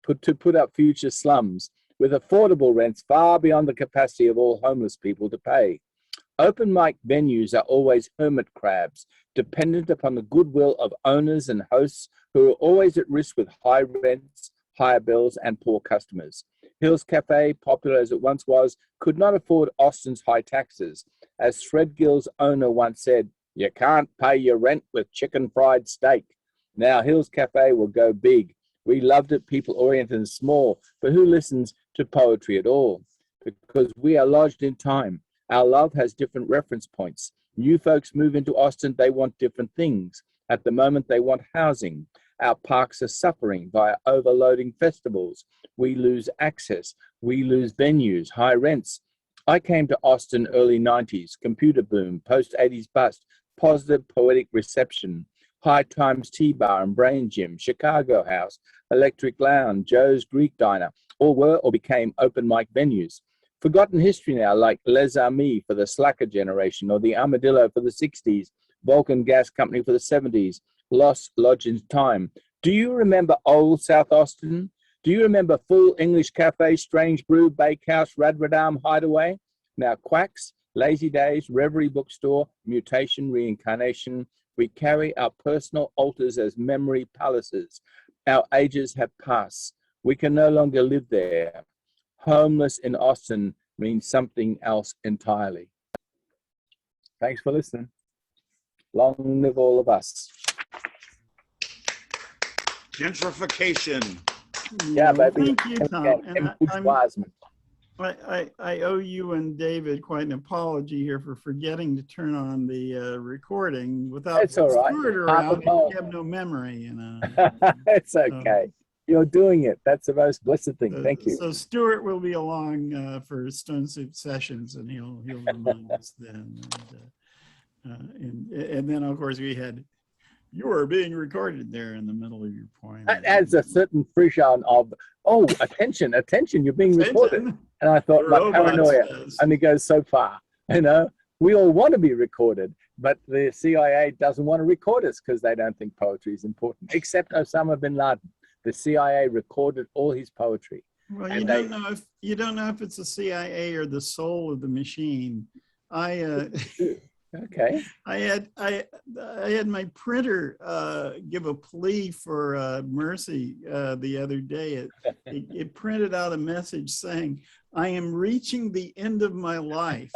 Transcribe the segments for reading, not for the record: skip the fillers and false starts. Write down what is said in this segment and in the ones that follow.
put up future slums with affordable rents far beyond the capacity of all homeless people to pay. Open mic venues are always hermit crabs, dependent upon the goodwill of owners and hosts who are always at risk with high rents, higher bills, and poor customers. Hill's Cafe, popular as it once was, could not afford Austin's high taxes. As Threadgill's owner once said, "You can't pay your rent with chicken fried steak." Now Hill's Cafe will go big. We loved it, people-oriented and small, but who listens to poetry at all? Because we are lodged in time. Our love has different reference points. New folks move into Austin, they want different things. At the moment, they want housing. Our parks are suffering via overloading festivals. We lose access. We lose venues, high rents. I came to Austin early 90s, computer boom, post-80s bust, positive poetic reception, High Times Tea Bar and Brain Gym, Chicago House, Electric Lounge, Joe's Greek Diner, all were or became open mic venues. Forgotten history now, like Les Amis for the slacker generation, or the Armadillo for the 60s, Vulcan Gas Company for the 70s, Lost Lodge in Time. Do you remember old South Austin? Do you remember Full English Cafe, Strange Brew, Bakehouse, Radradam Hideaway? Now Quacks, Lazy Days, Reverie Bookstore, Mutation, Reincarnation. We carry our personal altars as memory palaces. Our ages have passed. We can no longer live there. Homeless in Austin means something else entirely. Thanks for listening. Long live all of us. Gentrification. Yeah, baby. Thank you, Tom. And I owe you and David quite an apology here for forgetting to turn on the recording. Without Stuart around, you have no memory, you know. It's okay. You're doing it. That's the most blessed thing. Thank you. So Stuart will be along for Stone Soup Sessions, and he'll remind us then. And then, of course, we had, "You are being recorded" there in the middle of your poem. That adds a certain frisson of, oh, attention, you're being recorded. And I thought, my paranoia only goes so far. You know, we all want to be recorded, but the CIA doesn't want to record us because they don't think poetry is important, except Osama bin Laden. The CIA recorded all his poetry. Well, you don't know if it's the CIA or the soul of the machine. Okay. I had my printer give a plea for mercy the other day. It printed out a message saying, "I am reaching the end of my life."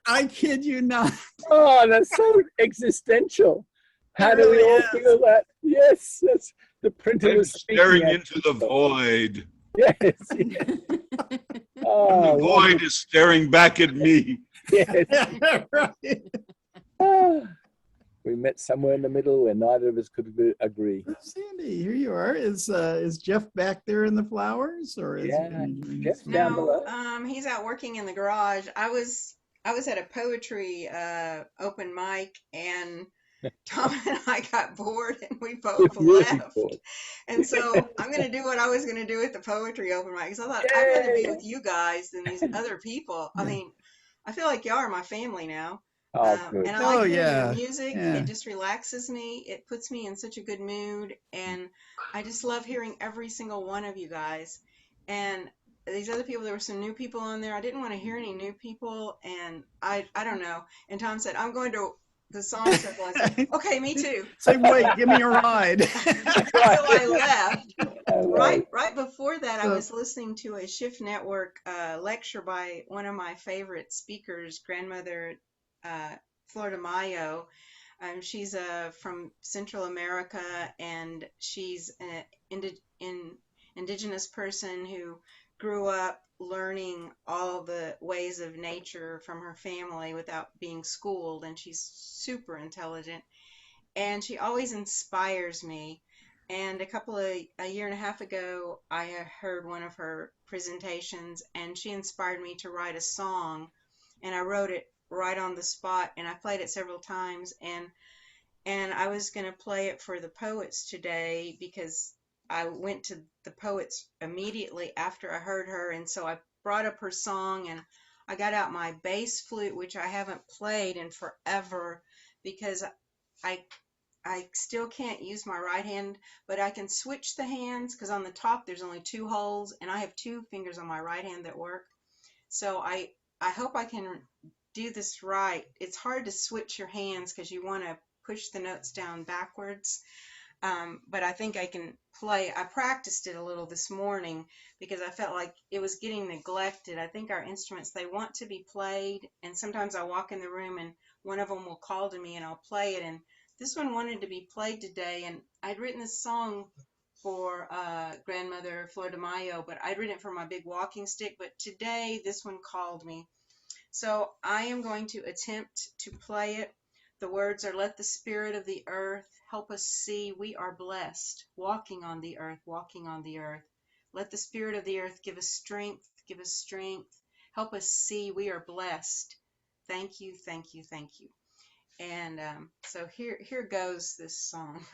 I kid you not. Oh, that's so existential. How do we all feel that? Yes, that's the printer was staring into the void. Yes. Oh, the void is staring back at me. Yes. Right. We met somewhere in the middle where neither of us could agree. Sandy, here you are. Is Jeff back there in the flowers, or is Jeff's down below? He's out working in the garage. I was at a poetry open mic, and Tom and I got bored, and we both left. And so I'm going to do what I was going to do at the poetry open mic, because I thought I'd rather be with you guys than these other people. I mean, I feel like y'all are my family now. And I like hearing your music. It just relaxes me. It puts me in such a good mood. And I just love hearing every single one of you guys. And these other people, there were some new people on there. I didn't want to hear any new people. And I don't know. And Tom said, "I'm going to the song circle." I said, "Okay, me too." Say, "Wait, give me a ride." So I left. Right before that, I was listening to a Shift Network lecture by one of my favorite speakers, grandmother Florida Mayo. She's from Central America, and she's an indigenous person who grew up learning all the ways of nature from her family without being schooled, and she's super intelligent, and she always inspires me. And a year and a half ago, I heard one of her presentations, and she inspired me to write a song, and I wrote it right on the spot, and I played it several times, and I was going to play it for the poets today, because I went to the poets immediately after I heard her, and so I brought up her song, and I got out my bass flute, which I haven't played in forever, because I I still can't use my right hand, but I can switch the hands because on the top there's only 2 holes, and I have 2 fingers on my right hand that work. So I hope I can do this right. It's hard to switch your hands because you want to push the notes down backwards. But I think I can play. I practiced it a little this morning because I felt like it was getting neglected. I think our instruments, they want to be played, and sometimes I walk in the room and one of them will call to me and I'll play it, and this one wanted to be played today, and I'd written this song for grandmother Flor de Mayo, but I'd written it for my big walking stick, but today this one called me. So I am going to attempt to play it. The words are, let the spirit of the earth help us see we are blessed, walking on the earth, walking on the earth. Let the spirit of the earth give us strength, give us strength. Help us see we are blessed. Thank you, thank you, thank you. And so here goes this song.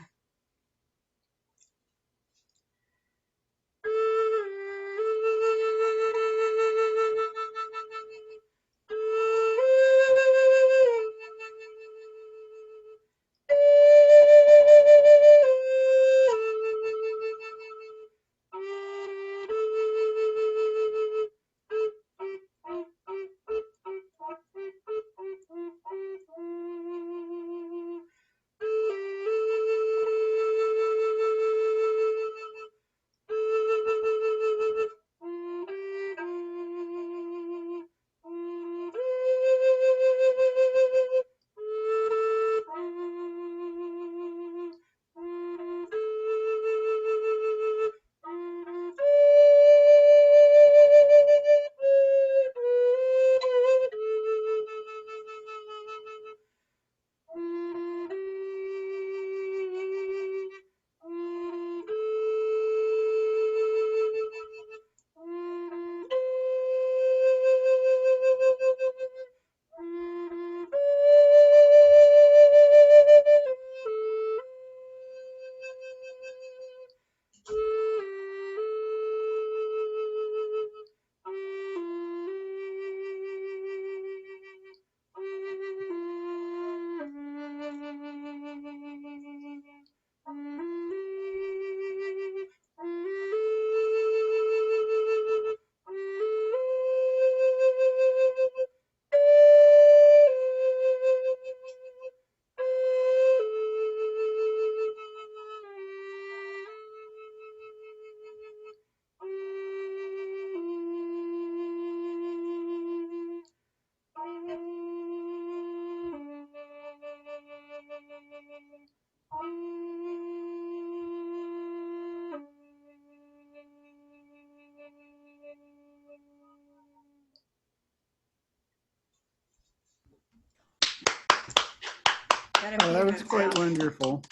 That was quite wonderful.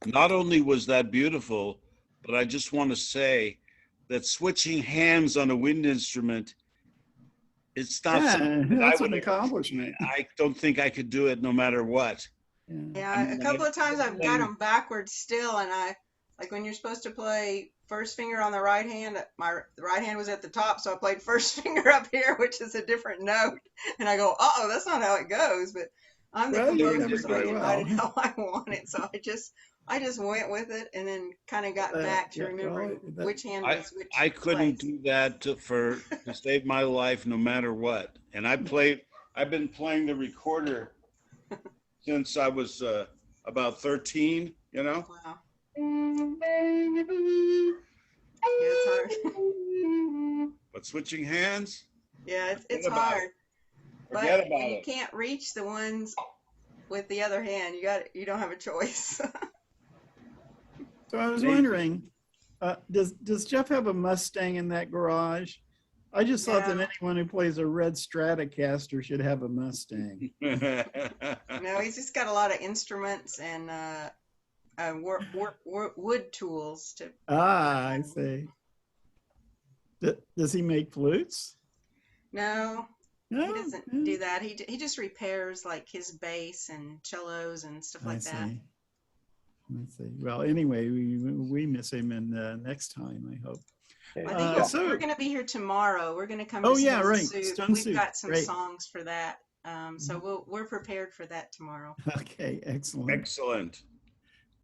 Not only was that beautiful, but I just want to say that switching hands on a wind instrument, it's not something that that's I an would. accomplishment. I don't think I could do it no matter what. Yeah, a couple of times I've got them backwards still, and like when you're supposed to play first finger on the right hand, the right hand was at the top, so I played first finger up here, which is a different note, and I go, uh-oh, that's not how it goes, but I'm the composer, so I didn't write it how I want it, so I just went with it, and then kind of got back to remembering which hand was which I couldn't place. do that to save my life no matter what. And I've been playing the recorder since I was about 13, you know? Wow. Yeah, it's hard. But switching hands? Yeah, it's hard. Forget But about when you it. can't reach the ones with the other hand, you don't have a choice. So I was wondering, does Jeff have a Mustang in that garage? I just thought that anyone who plays a red Stratocaster should have a Mustang. No, he's just got a lot of instruments and wood tools to. I see. Does he make flutes? No, No, he doesn't do that. He just repairs like his bass and cellos and stuff like that. Let's see. Well, anyway, we miss him, and next time I hope. I think we're going to be here tomorrow. We're going to come. Oh to yeah, right. Soup. Stone We've Soup. got some Great. songs for that So we're prepared for that tomorrow. Okay, excellent. Excellent.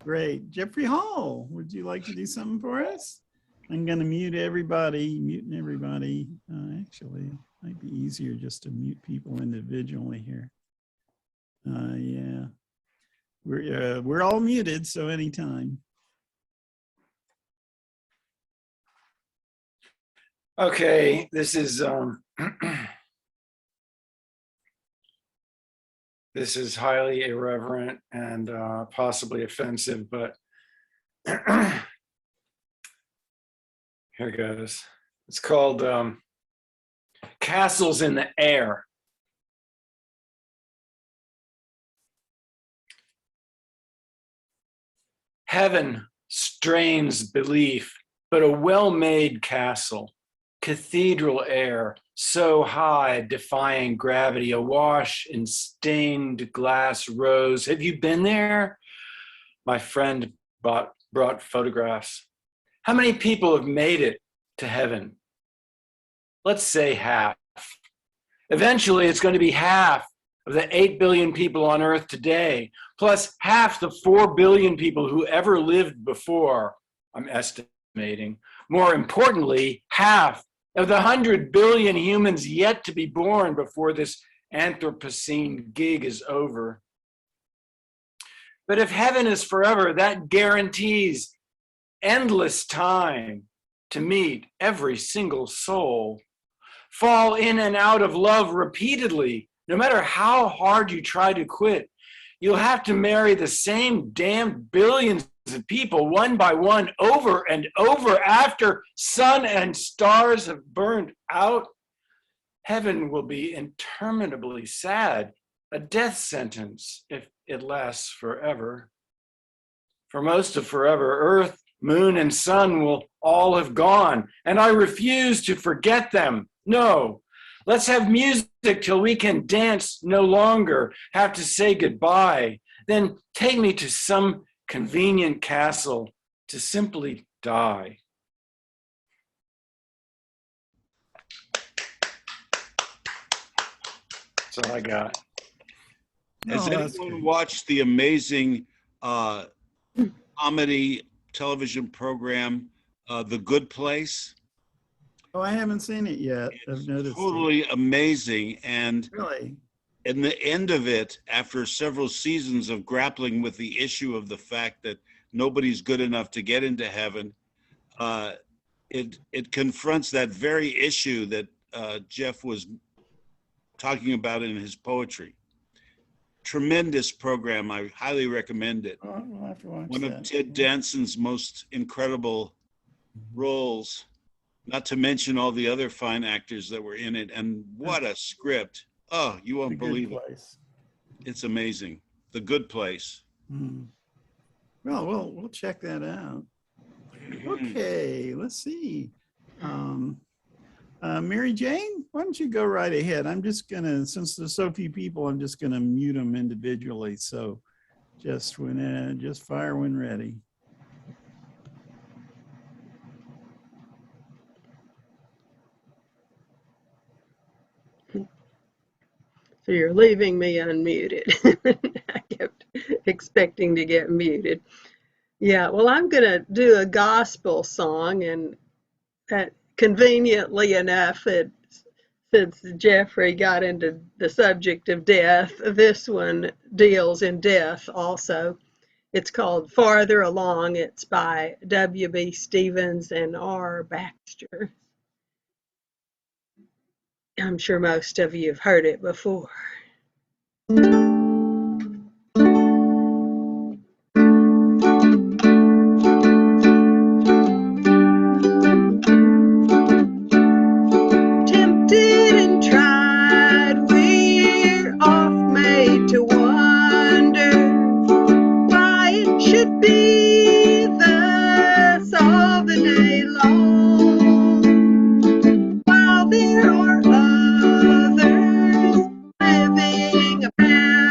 Great. Jeffrey Hall, would you like to do something for us? I'm going to muting everybody. Actually, it might be easier just to mute people individually here. Yeah, we're all muted, so anytime. Okay, this is this is highly irreverent and possibly offensive, but here goes. It's called Castles in the Air. Heaven strains belief, but a well-made castle, cathedral air, so high, defying gravity, awash in stained glass rose. Have you been there? My friend brought photographs. How many people have made it to heaven? Let's say half. Eventually, it's going to be half of the 8 billion people on Earth today, plus half the 4 billion people who ever lived before, I'm estimating. More importantly, half of the 100 billion humans yet to be born before this Anthropocene gig is over. But if heaven is forever, that guarantees endless time to meet every single soul, fall in and out of love repeatedly. No matter how hard you try to quit, you'll have to marry the same damn billions of people one by one over and over after sun and stars have burned out. Heaven will be interminably sad, a death sentence if it lasts forever. For most of forever, Earth, moon, and sun will all have gone, and I refuse to forget them. No, let's have music till we can dance no longer, have to say goodbye. Then take me to some convenient castle to simply die. That's all I got. Has anyone watched the amazing comedy television program, The Good Place? Oh, I haven't seen it yet. I've It's noticed. totally amazing. And Really? in the end of it, after several seasons of grappling with the issue of the fact that nobody's good enough to get into heaven, it confronts that very issue that Jeff was talking about in his poetry. Tremendous program. I highly recommend it. Oh, we'll have to watch One that. of Ted Danson's most incredible roles, not to mention all the other fine actors that were in it. And what a script. Oh, you The won't Good believe it. Place. It's amazing. The Good Place. Hmm. Well, we'll check that out. Okay, let's see. Mary Jane, why don't you go right ahead? I'm just gonna, since there's so few people, I'm just gonna mute them individually. So just fire when ready. So you're leaving me unmuted. I kept expecting to get muted. Yeah, well, I'm going to do a gospel song, and conveniently enough, since Jeffrey got into the subject of death, this one deals in death also. It's called Farther Along. It's by W.B. Stevens and R. Baxter. I'm sure most of you have heard it before. Tempted and tried, we're oft made to wonder why it should be thus all the day long, while there are others living about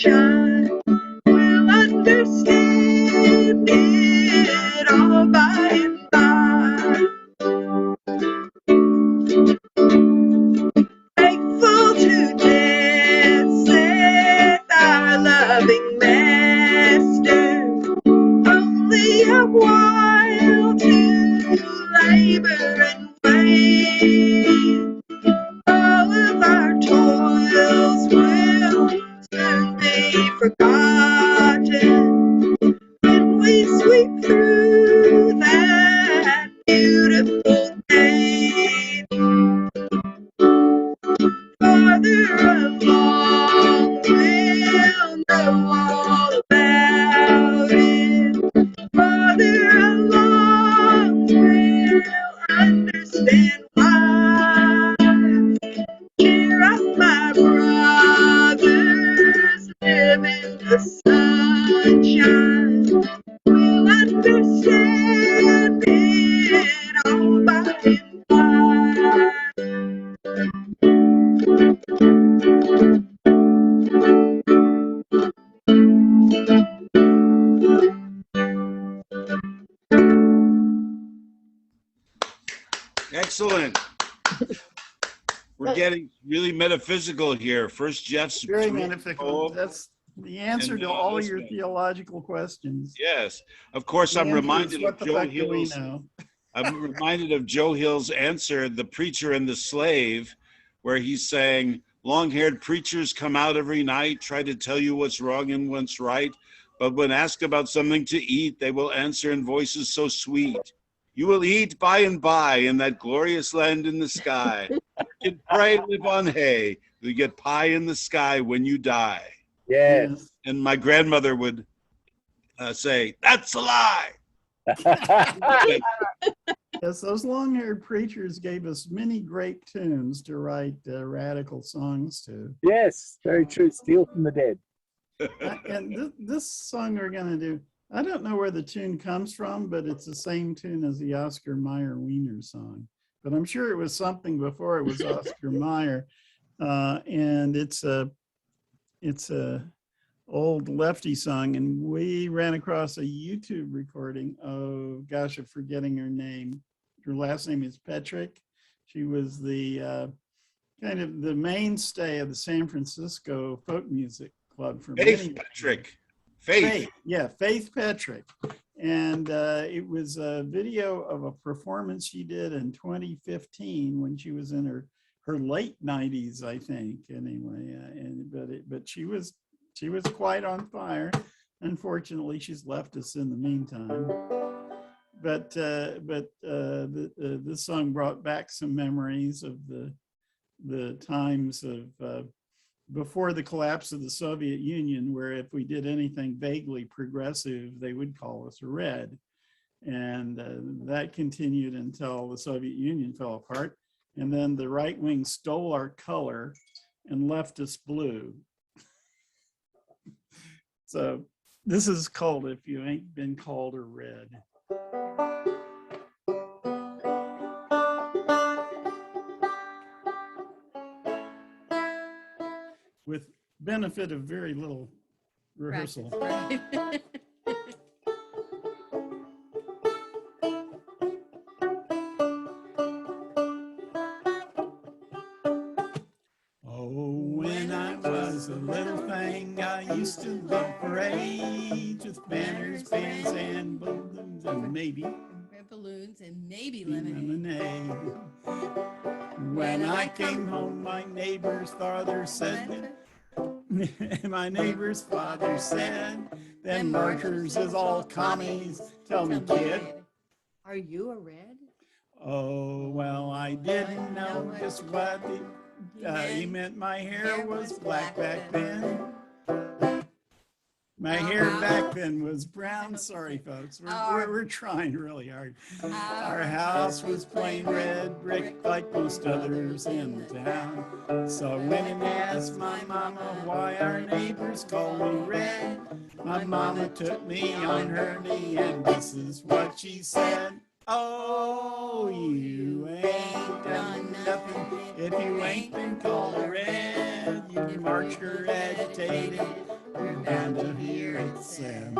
sunshine. We'll understand it all by and by. Faithful to death, saith our loving Master. Only a while to labor and wait. All of our toils will soon be forgotten when we sweep through that beautiful gate. Farther along, we'll know all about it. Farther along, we'll understand why. Cheer up, my brothers, live in the sunshine. We'll understand it all by and by. Excellent. We're getting really metaphysical here. First, Jeff's Very terrific metaphysical. poem, That's the answer and to now all this your one. theological questions. Yes. Of course, The I'm answer is, reminded what of the Joe fuck do we Hill's. know? I'm reminded of Joe Hill's answer, The Preacher and the Slave, where he's saying, long-haired preachers come out every night, try to tell you what's wrong and what's right, but when asked about something to eat, they will answer in voices so sweet. You will eat by and by in that glorious land in the sky. You can pray, live on hay. You get pie in the sky when you die. Yes. Yes. And my grandmother would say, that's a lie. Yes, those long-haired preachers gave us many great tunes to write radical songs to. Yes, very true. Steal from the dead. And this song we're going to do, I don't know where the tune comes from, but it's the same tune as the Oscar Mayer Wiener song. But I'm sure it was something before it was Oscar Mayer. And it's a old Lefty song, and we ran across a YouTube recording of, gosh, I'm forgetting her name. Her last name is Petrick. She was the kind of the mainstay of the San Francisco folk music club for Faith many Patrick. Faith, yeah, Faith Petrick. And it was a video of a performance she did in 2015 when she was in her late 90s, I think. Anyway, but she was quite on fire. Unfortunately, she's left us in the meantime. But this song brought back some memories of the times of before the collapse of the Soviet Union, where if we did anything vaguely progressive, they would call us red. And that continued until the Soviet Union fell apart. And then the right wing stole our color and left us blue. So this is called If You Ain't Been Called a Red. With benefit of very little rehearsal. Practice, right? Oh, when I was a little thing, I used to love parades with banners, bands, and balloons, and maybe Red balloons and maybe lemonade. lemonade. When I came home, my neighbor's father said, them markers is all commies. Tell me, kid. Are you a red? Oh, well, I didn't know just what he meant. My hair was black back then. My hair back then was brown. Sorry, folks. We're trying really hard. Our house was plain red brick like most others in town. So I went and asked my mama why our neighbors call me red. My mama took me on her knee and this is what she said. Oh, you ain't done nothing if you ain't been called red. You marched or agitated, it said.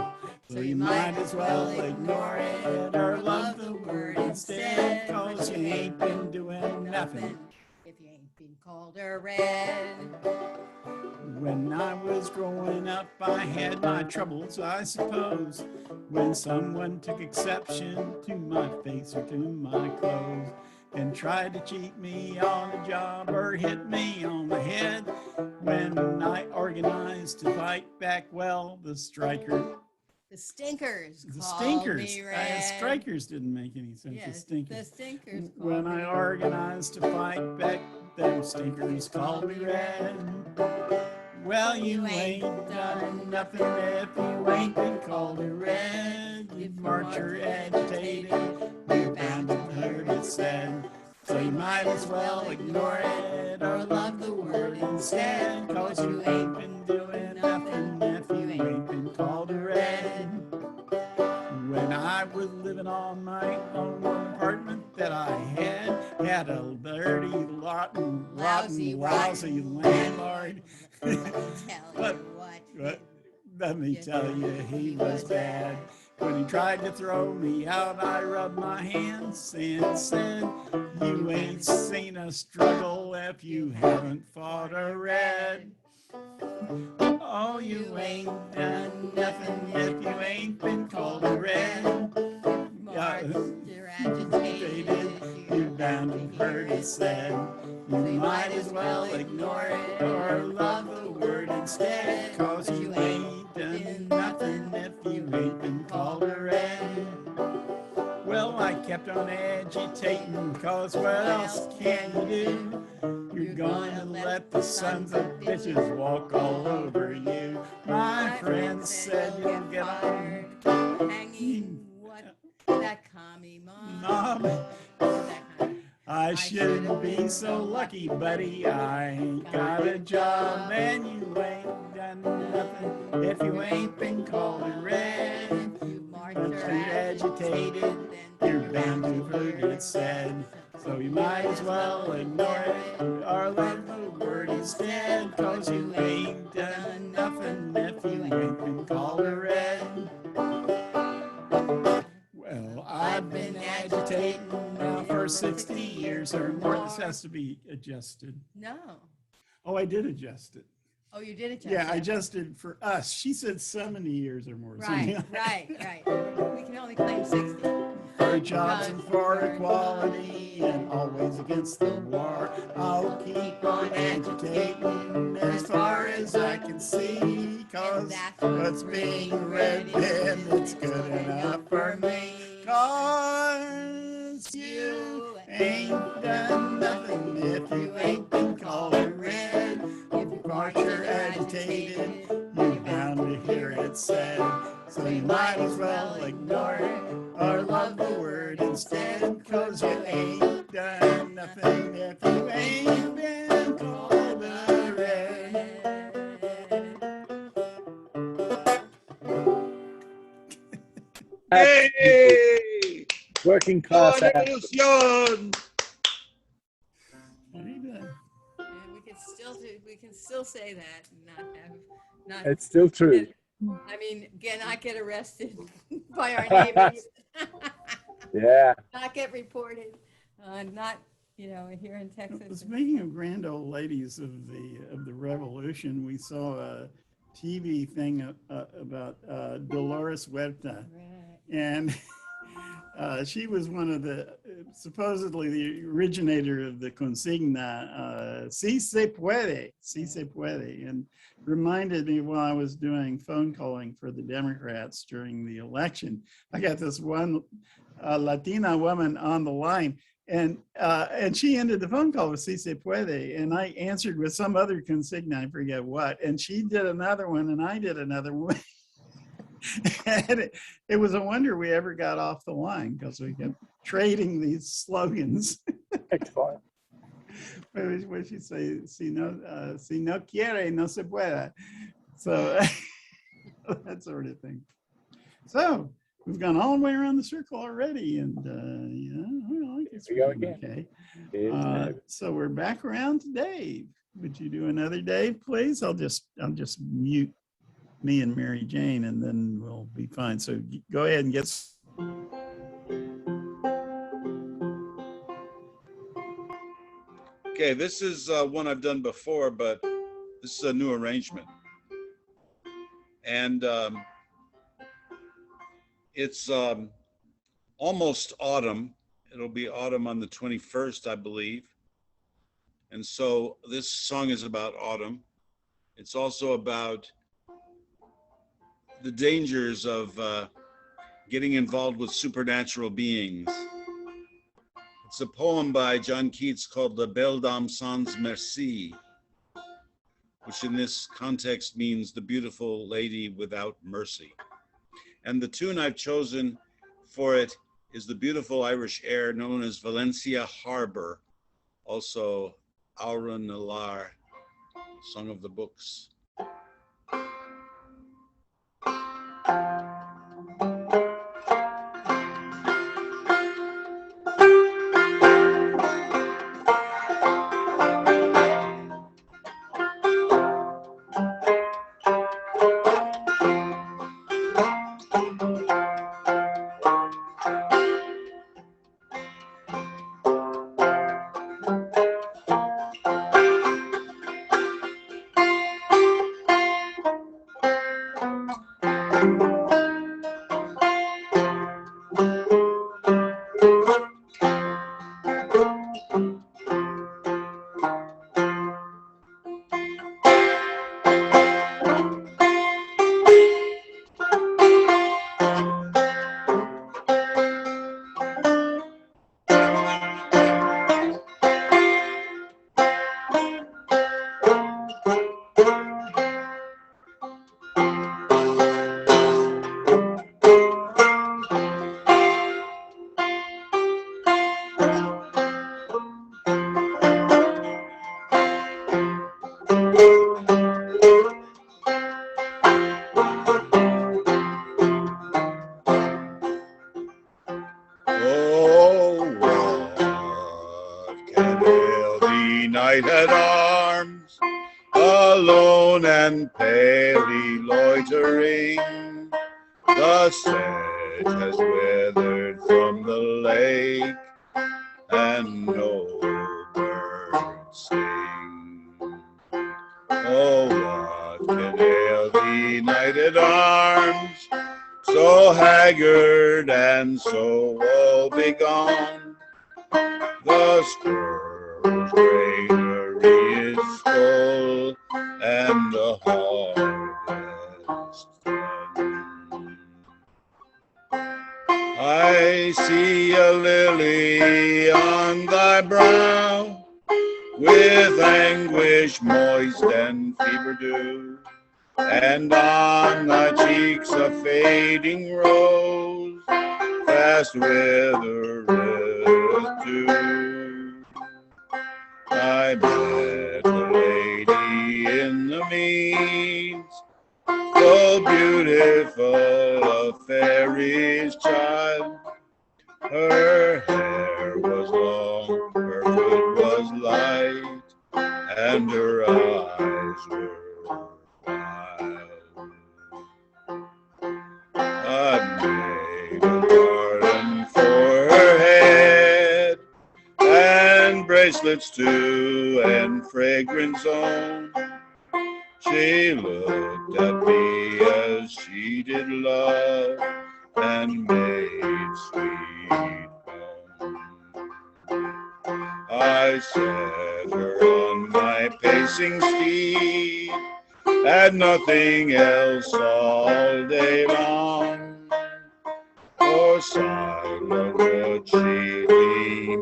So you might as well ignore it or love the word instead, 'cause you ain't been doing nothing if you ain't been called a red. When I was growing up, I had my troubles, I suppose, when someone took exception to my face or to my clothes and tried to cheat me on a job or hit me on the head. When I organized to fight back, well, the stinkers called me red. Strikers didn't make any sense. Yes, The the stinkers called when me I red. organized to fight back, them stinkers called me red. Well, you ain't done nothing if you ain't been called a red. You march or agitated, you're bound to hear it said. So you might as well ignore it or love the word instead, 'cause you ain't been doing nothing if you ain't been called a red. When I was living on my own apartment that I had a dirty, rotten, lousy landlord. But let me tell you, he was bad. When he tried to throw me out, I rubbed my hands and said, you ain't seen a struggle if you haven't fought a red. Oh, you ain't done nothing if you ain't been called a red. You're agitated, you're bound to heard it said. You might as well ignore it or love the word instead, 'cause you ain't done nothing if you ain't been called a red. Well, I kept on agitating, 'cause what else can you do? You're gonna let the sons of bitches walk all over you. My friends said you'll get on hanging. What? That commie mom. I shouldn't be so lucky, buddy. I ain't got a job, and you ain't done nothing if you ain't been called a red. If you're agitated, you're bound to heard it said. So you might as well ignore it or love the word instead, 'cause you ain't done nothing if you ain't been called a red. Well, I've been agitating now for 60 years or more. This has to be adjusted. No. Oh, I did adjust it. Oh, you did adjust it? Yeah, I adjusted for us. She said 70 years or more. Right. We can only claim 60. For jobs and for equality and always against the war. I'll keep on agitating as far as I can see, 'cause what's being read then it's good enough for me. 'Cause you ain't done nothing if you ain't been called a red. If you march or agitated, you're bound to hear it said. So you might as well ignore it or love the word instead, 'cause you ain't done nothing if you ain't been called a red. Yay! Working class. Revolution! What are you doing? And we can still say that and not It's still true. I mean, again, not get arrested by our neighbors. Yeah. Not get reported. Not, here in Texas. Speaking of grand old ladies of the revolution, we saw a TV thing about Dolores Huerta. Right. And she was one of supposedly the originator of the consigna, si se puede, and reminded me while I was doing phone calling for the Democrats during the election. I got this one Latina woman on the line, and she ended the phone call with si se puede, and I answered with some other consigna, I forget what, and she did another one, and I did another one. And it was a wonder we ever got off the line, because we kept trading these slogans. Excellent. What she say? Si no quiere, no se puede. So that sort of thing. So we've gone all the way around the circle already, and I guess Here we go again. Okay. So we're back around to Dave. Would you do another Dave, please? I'll just mute. me and Mary Jane, and then we'll be fine. So go ahead and get. Okay, this is one I've done before, but this is a new arrangement. And it's almost autumn. It'll be autumn on the 21st, I believe. And so this song is about autumn. It's also about the dangers of getting involved with supernatural beings. It's a poem by John Keats called La Belle Dame Sans Merci, which in this context means the beautiful lady without mercy. And the tune I've chosen for it is the beautiful Irish air known as Valencia Harbor, also Aura Nalar, Song of the Books. At arms, alone and palely loitering, the sedge has withered from the lake, and no birds sing. Oh, what can ail thee, knight at arms, so haggard and so woe-begone? The squirrel's granary is full, and the harvest done. I see a lily on thy brow, with anguish moist and fever dew, and on thy cheeks a fading rose, fast withereth too. I met a lady in the meads, so beautiful a fairy's child. Her hair was long, her foot was light, and her eyes were wild. I made a garland for her head, and bracelets too, and fragrance on. She looked at me as she did love, and made sweet moan. I set her on my pacing steed, and nothing else all day long, for silent would she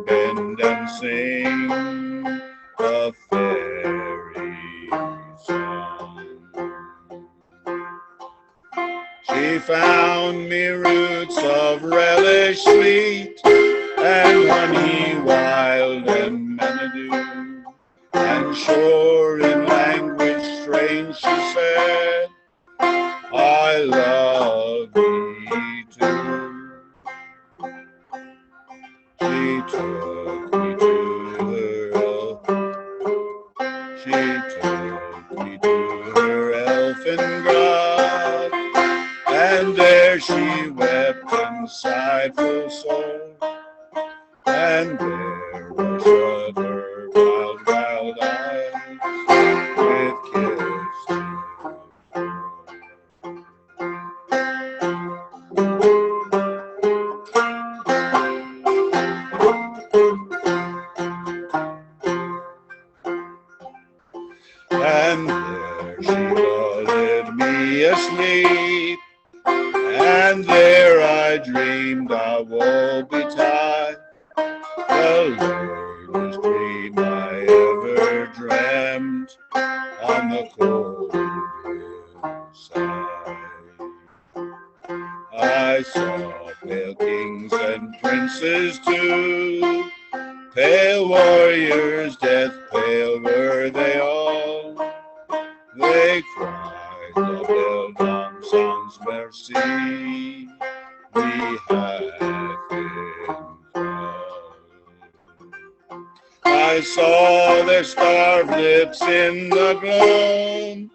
bend and sing a fairy song. She found me roots of relish sweet, and honey wild and manadu, and sure in language strange she said, I love thee too. She took me to her elf, she took me to her elfin grove, And there she wept and sighed full sore, and there were shut her wild, wild eyes with kisses. And there she lulled me asleep, and there I dreamed of woe betide, the latest dream I ever dreamt on the cold hillside. I saw pale kings and princes too, pale warriors, death pale were they all. They cried the Beldam song's mercy, we have been called. I saw their starved lips in the gloam,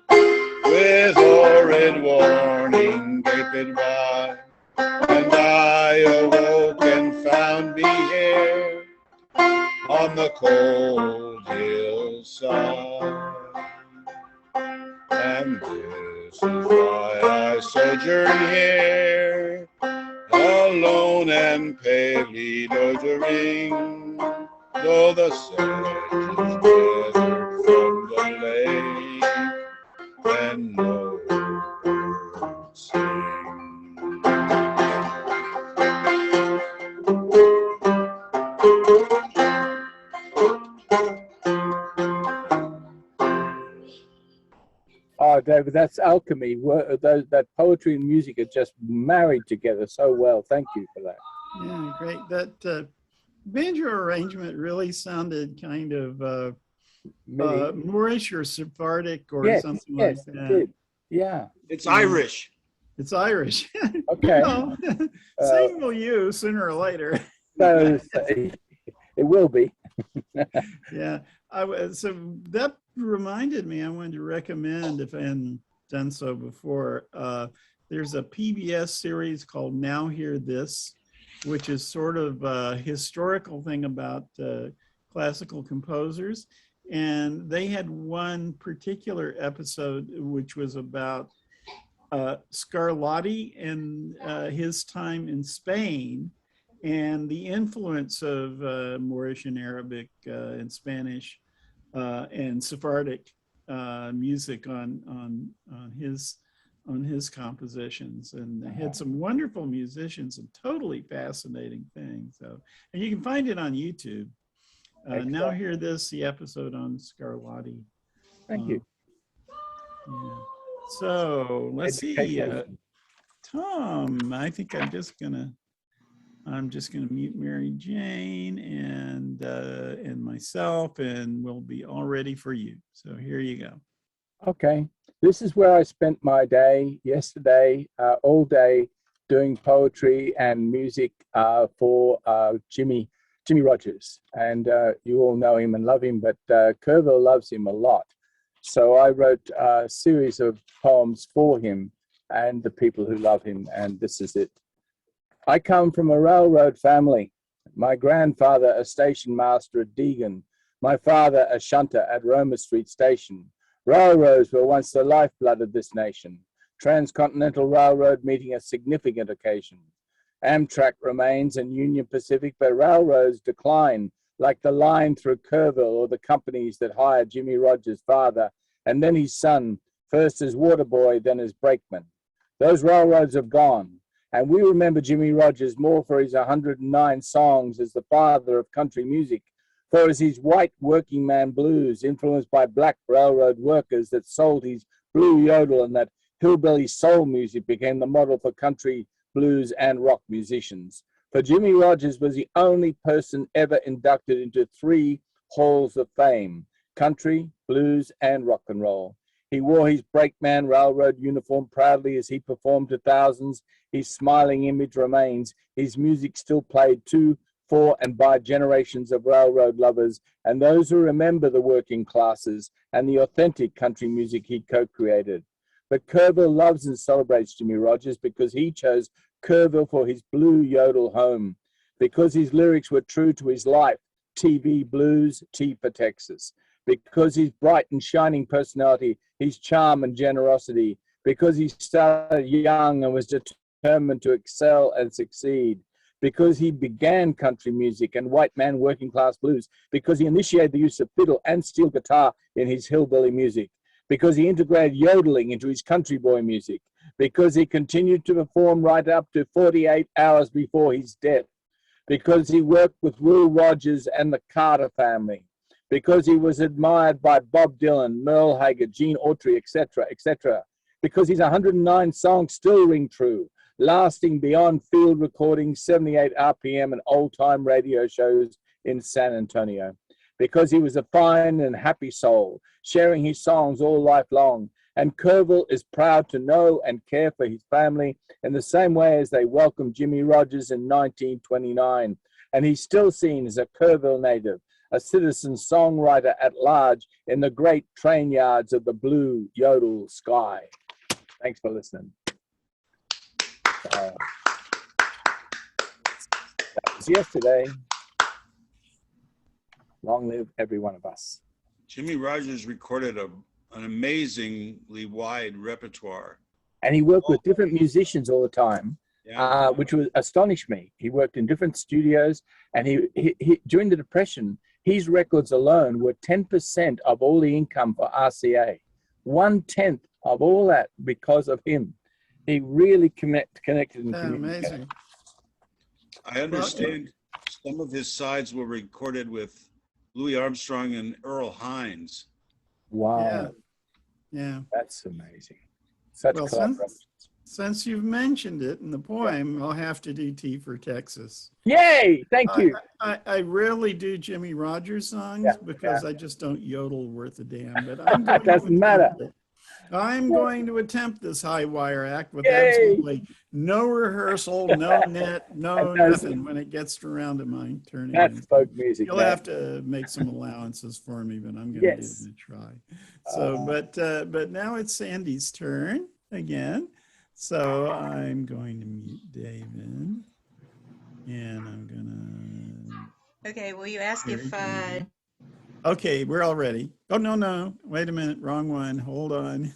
with horrid warning gaped wide, and I awoke and found me here on the cold hillside. And this is why I sojourn here, alone and palely loitering, though the sedges gathered from the lake, and no birds sing. Oh, David, that's alchemy. That poetry and music are just married together so well. Thank you for that. Yeah, great. That banjo arrangement really sounded kind of Moorish or Sephardic or something like that. It did. Yeah. It's Irish. It's Irish. Okay. Well, same will you sooner or later. So it will be. Yeah. So that reminded me, I wanted to recommend, if I hadn't done so before, there's a PBS series called Now Hear This, which is sort of a historical thing about classical composers. And they had one particular episode which was about Scarlatti and his time in Spain and the influence of Moorish and Arabic and Spanish and Sephardic music on his compositions, and they had some wonderful musicians and totally fascinating things. So, and you can find it on YouTube. Now hear this, the episode on Scarlatti. Thank you. Yeah. So let's see, Tom. I think I'm just gonna mute Mary Jane and myself, and we'll be all ready for you. So here you go. Okay. This is where I spent my day yesterday, all day doing poetry and music for Jimmy Rogers. And you all know him and love him, but Kerrville loves him a lot. So I wrote a series of poems for him and the people who love him, and this is it. I come from a railroad family. My grandfather, a station master at Deegan. My father, a shunter at Roma Street Station. Railroads were once the lifeblood of this nation. Transcontinental Railroad meeting a significant occasion. Amtrak remains and Union Pacific, but railroads decline, like the line through Kerrville or the companies that hired Jimmy Rogers' father and then his son, first as water boy, then as brakeman. Those railroads have gone, and we remember Jimmy Rogers more for his 109 songs as the father of country music, for as his white working man blues influenced by black railroad workers that sold his blue yodel, and that hillbilly soul music became the model for country, blues, and rock musicians. For Jimmy Rogers was the only person ever inducted into 3 halls of fame: country, blues, and rock and roll. He wore his brakeman railroad uniform proudly as he performed to thousands. His smiling image remains. His music still played to, for, and by generations of railroad lovers and those who remember the working classes and the authentic country music he co-created. But Kerrville loves and celebrates Jimmy Rogers because he chose Kerrville for his blue yodel home, because his lyrics were true to his life, TV blues, T for Texas, because his bright and shining personality, his charm and generosity, because he started young and was determined to excel and succeed, because he began country music and white man working class blues, because he initiated the use of fiddle and steel guitar in his hillbilly music, because he integrated yodeling into his country boy music, because he continued to perform right up to 48 hours before his death, because he worked with Will Rogers and the Carter family, because he was admired by Bob Dylan, Merle Haggard, Gene Autry, etc., etc., because his 109 songs still ring true, lasting beyond field recordings, 78 RPM, and old-time radio shows in San Antonio, because he was a fine and happy soul, sharing his songs all life long. And Kerrville is proud to know and care for his family in the same way as they welcomed Jimmy Rogers in 1929. And he's still seen as a Kerrville native, a citizen songwriter at large in the great train yards of the blue yodel sky. Thanks for listening. That was yesterday. Long live every one of us. Jimmy Rogers recorded an amazingly wide repertoire. And he worked with different musicians all the time, Yeah. which would astonish me. He worked in different studios, and he during the Depression, his records alone were 10% of all the income for RCA. 1/10 of all that because of him. He really connected and communicated. Amazing. I understand some of his sides were recorded with Louis Armstrong and Earl Hines. Wow. Yeah. That's amazing. Such Well, collaboration. Since you've mentioned it in the poem, I'll have to do T for Texas. Yay! Thank you. I rarely do Jimmy Rogers songs because I just don't yodel worth a damn. But It doesn't matter. I'm going to attempt this high wire act with absolutely no rehearsal, no net, no nothing when it gets around to my turn. That's folk music. You'll have to make some allowances for me, but I'm going to give it a try. So, but now it's Sandy's turn again. So I'm going to mute David, and I'm gonna. Okay, will you ask if? Okay, we're all ready. Oh no! Wait a minute, wrong one. Hold on.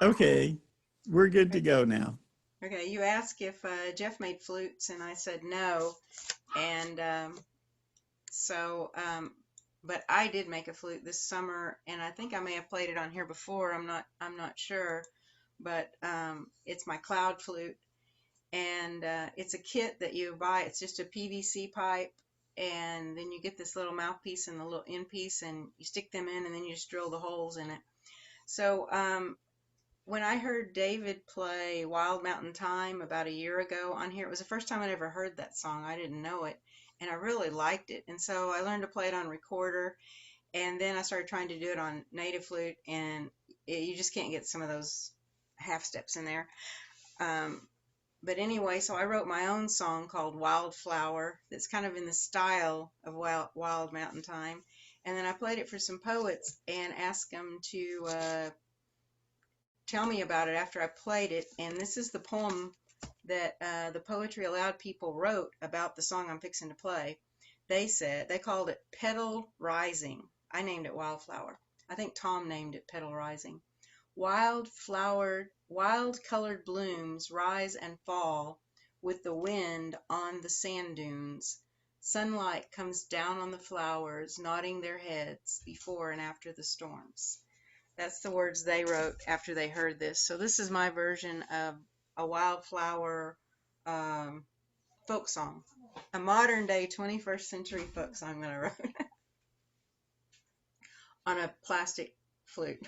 Okay, we're good to go now. Okay, you asked if Jeff made flutes, and I said no, and but I did make a flute this summer, and I think I may have played it on here before. I'm not sure, but it's my cloud flute, and it's a kit that you buy. It's just a PVC pipe, and then you get this little mouthpiece and the little end piece, and you stick them in, and then you just drill the holes in it. So when I heard David play Wild Mountain Thyme about a year ago on here, it was the first time I'd ever heard that song. I didn't know it, and I really liked it. And so I learned to play it on recorder, and then I started trying to do it on native flute, and you just can't get some of those half steps in there. But anyway, so I wrote my own song called Wildflower that's kind of in the style of Wild Mountain Thyme. And then I played it for some poets and asked them to tell me about it after I played it. And this is the poem that the Poetry Aloud people wrote about the song I'm fixing to play. They called it Petal Rising. I named it Wildflower. I think Tom named it Petal Rising. Wild-colored blooms rise and fall with the wind on the sand dunes. Sunlight comes down on the flowers, nodding their heads before and after the storms. That's the words they wrote after they heard this. So this is my version of a Wildflower folk song, a modern day 21st century folk song that I wrote on a plastic flute.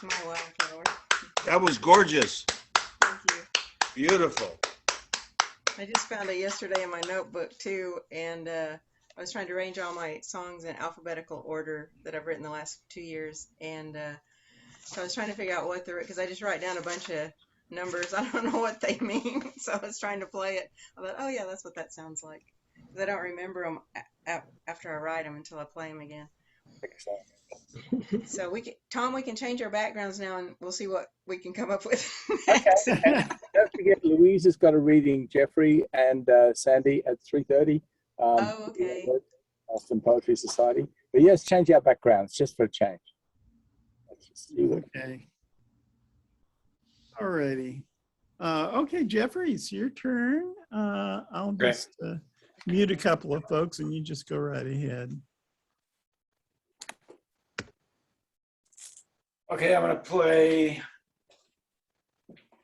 That's my wildflower. That was gorgeous. Thank you. Beautiful. I just found it yesterday in my notebook too, and I was trying to arrange all my songs in alphabetical order that I've written the last 2 years, and so I was trying to figure out what because I just write down a bunch of numbers. I don't know what they mean, so I was trying to play it. I thought, oh yeah, that's what that sounds like. Because I don't remember them after I write them until I play them again. So Tom, we can change our backgrounds now, and we'll see what we can come up with next. Okay. And don't forget, Louise has got a reading Jeffrey and Sandy at 3:30. Oh, okay. Boston Poetry Society. But yes, change our backgrounds just for a change. Let's just see what. Okay. All righty. Okay, Jeffrey, it's your turn. I'll just mute a couple of folks and you just go right ahead. Okay, I'm going to play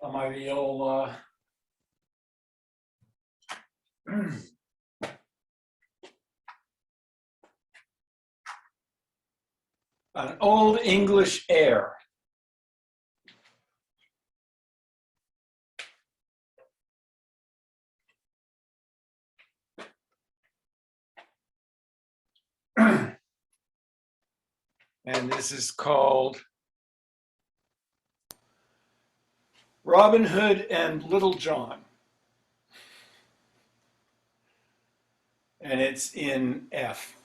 on my viola. An old English air. And this is called Robin Hood and Little John. And it's in F.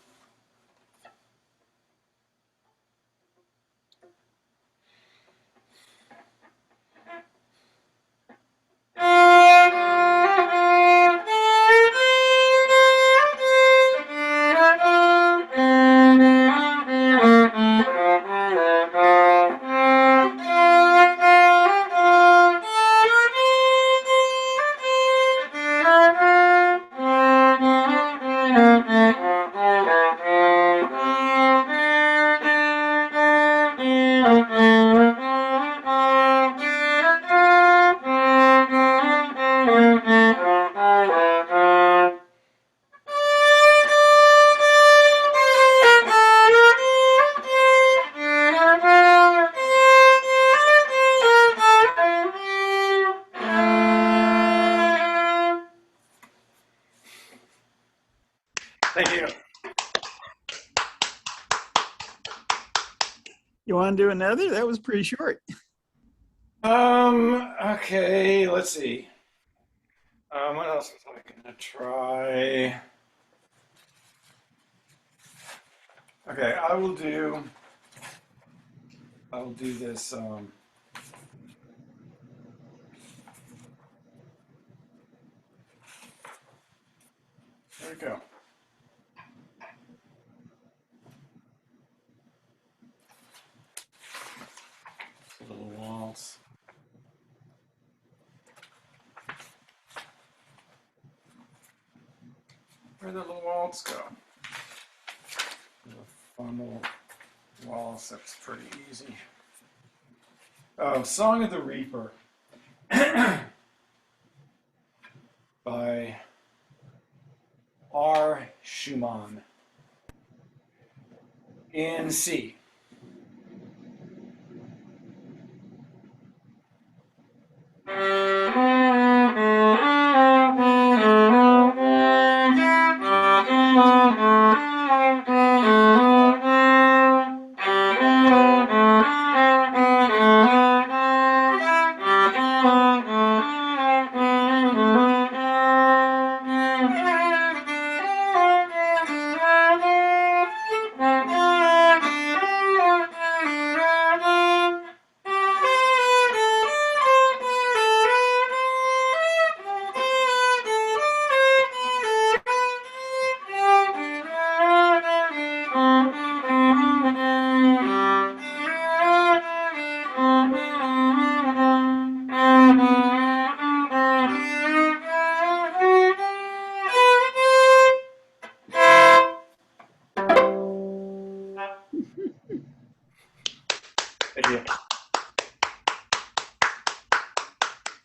Thank you. You want to do another? That was pretty short. Okay, let's see. What else was I gonna try? Okay, I'll do this. There we go. A little waltz. Where'd the little waltz go? A fun little waltz. That's pretty easy. Song of the Reaper by R. Schumann in C.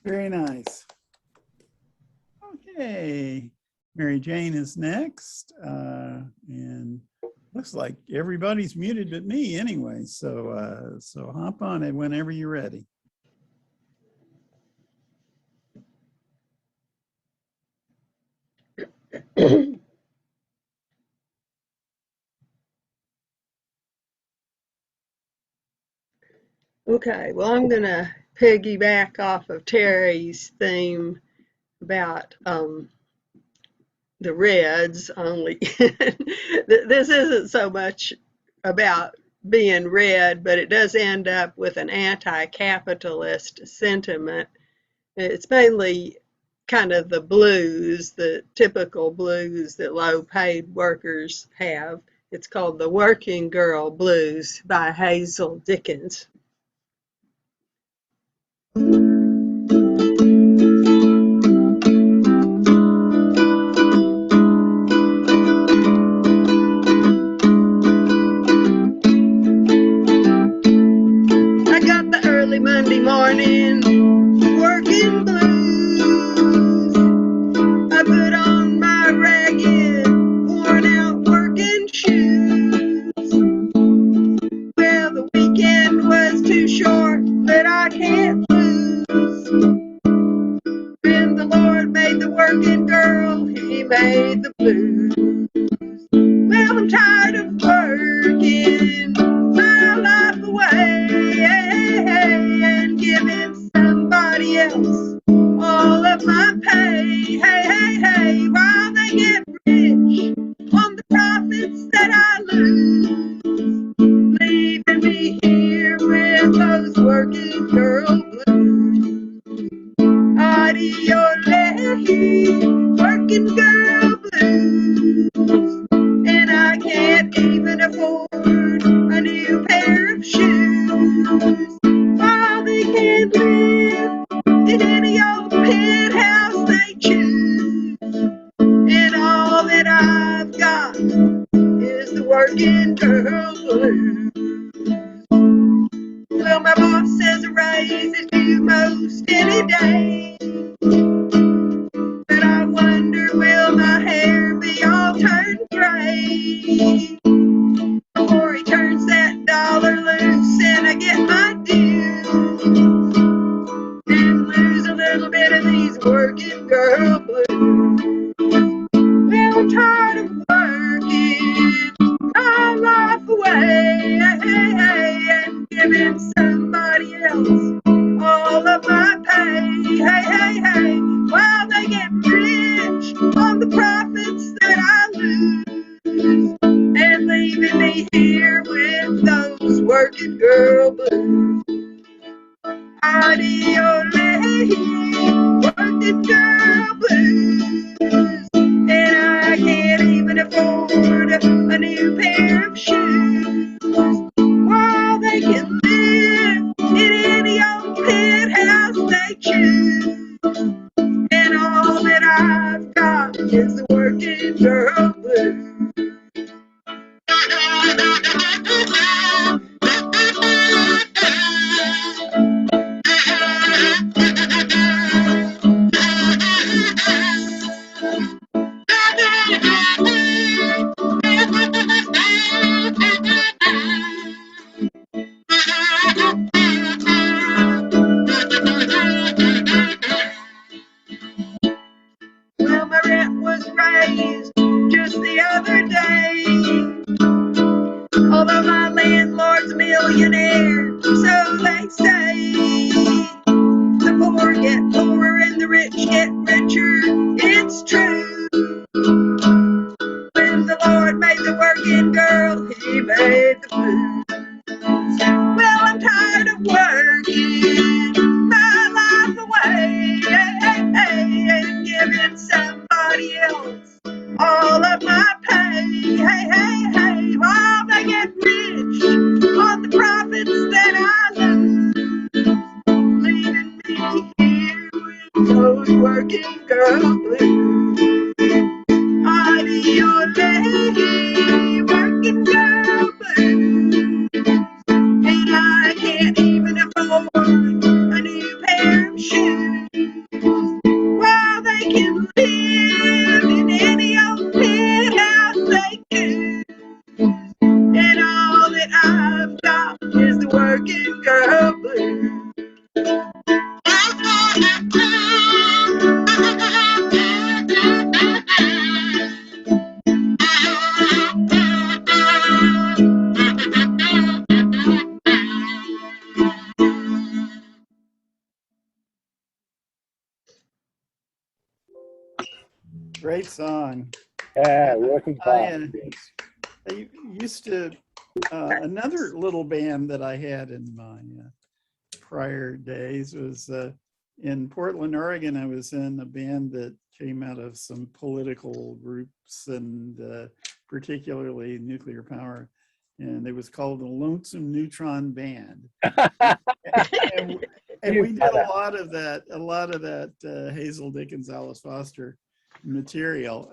Very nice. Okay, Mary Jane is next. And Looks like everybody's muted but me anyway. So so hop on it whenever you're ready. Okay, well, I'm going to piggyback off of Terry's theme about the Reds only. This isn't so much about being red, but it does end up with an anti-capitalist sentiment. It's mainly kind of the blues, the typical blues that low-paid workers have. It's called the Working Girl Blues by Hazel Dickens. I got the early Monday morning working blues. I put on my ragged, worn out working shoes. Well, the weekend was too short, but I can't lose. When the Lord made the working girl, He made the blues. Well, I'm tired of working my life away and giving somebody else all of my pay. Hey, hey, hey, while they get rich on the profits that I lose, leaving me here with those working girl blues. Adiole, working girl blues. And I can't even afford a new pair of shoes. While they can live in any old penthouse they choose. And all that I've got is the working girl blues. Well, my boss says a raise is due most any day. But I wonder, will my hair be all turned gray before he turns that dollar loose and I get my dues and lose a little bit of these working girl blues? Well, I'm tired of working my life away and giving somebody else all of my pay. Hey, hey, hey, while they get rich on the profits that I lose and leaving me here with those working girl blues. Adiole, working girl blues. And I can't even afford a new pair of shoes. While they can live in any old penthouse they choose. And all that I've got is the working girl blues. Well, my rent was raised just the other day. Although my landlord's a millionaire, so they say. The poor get poorer and the rich get richer, it's true. When the Lord made the working girl, He made the blues. Well, I'm tired of working my life away and giving somebody else all of my pay. Hey, hey, hey, while they get rich on the profits girl blue. Great song. Yeah, working class. I used to, another little band that I had in my prior days was in Portland, Oregon. I was in a band that came out of some political groups and particularly nuclear power. And it was called the Lonesome Neutron Band. and we did a lot of that Hazel, Dickens, Alice Foster material,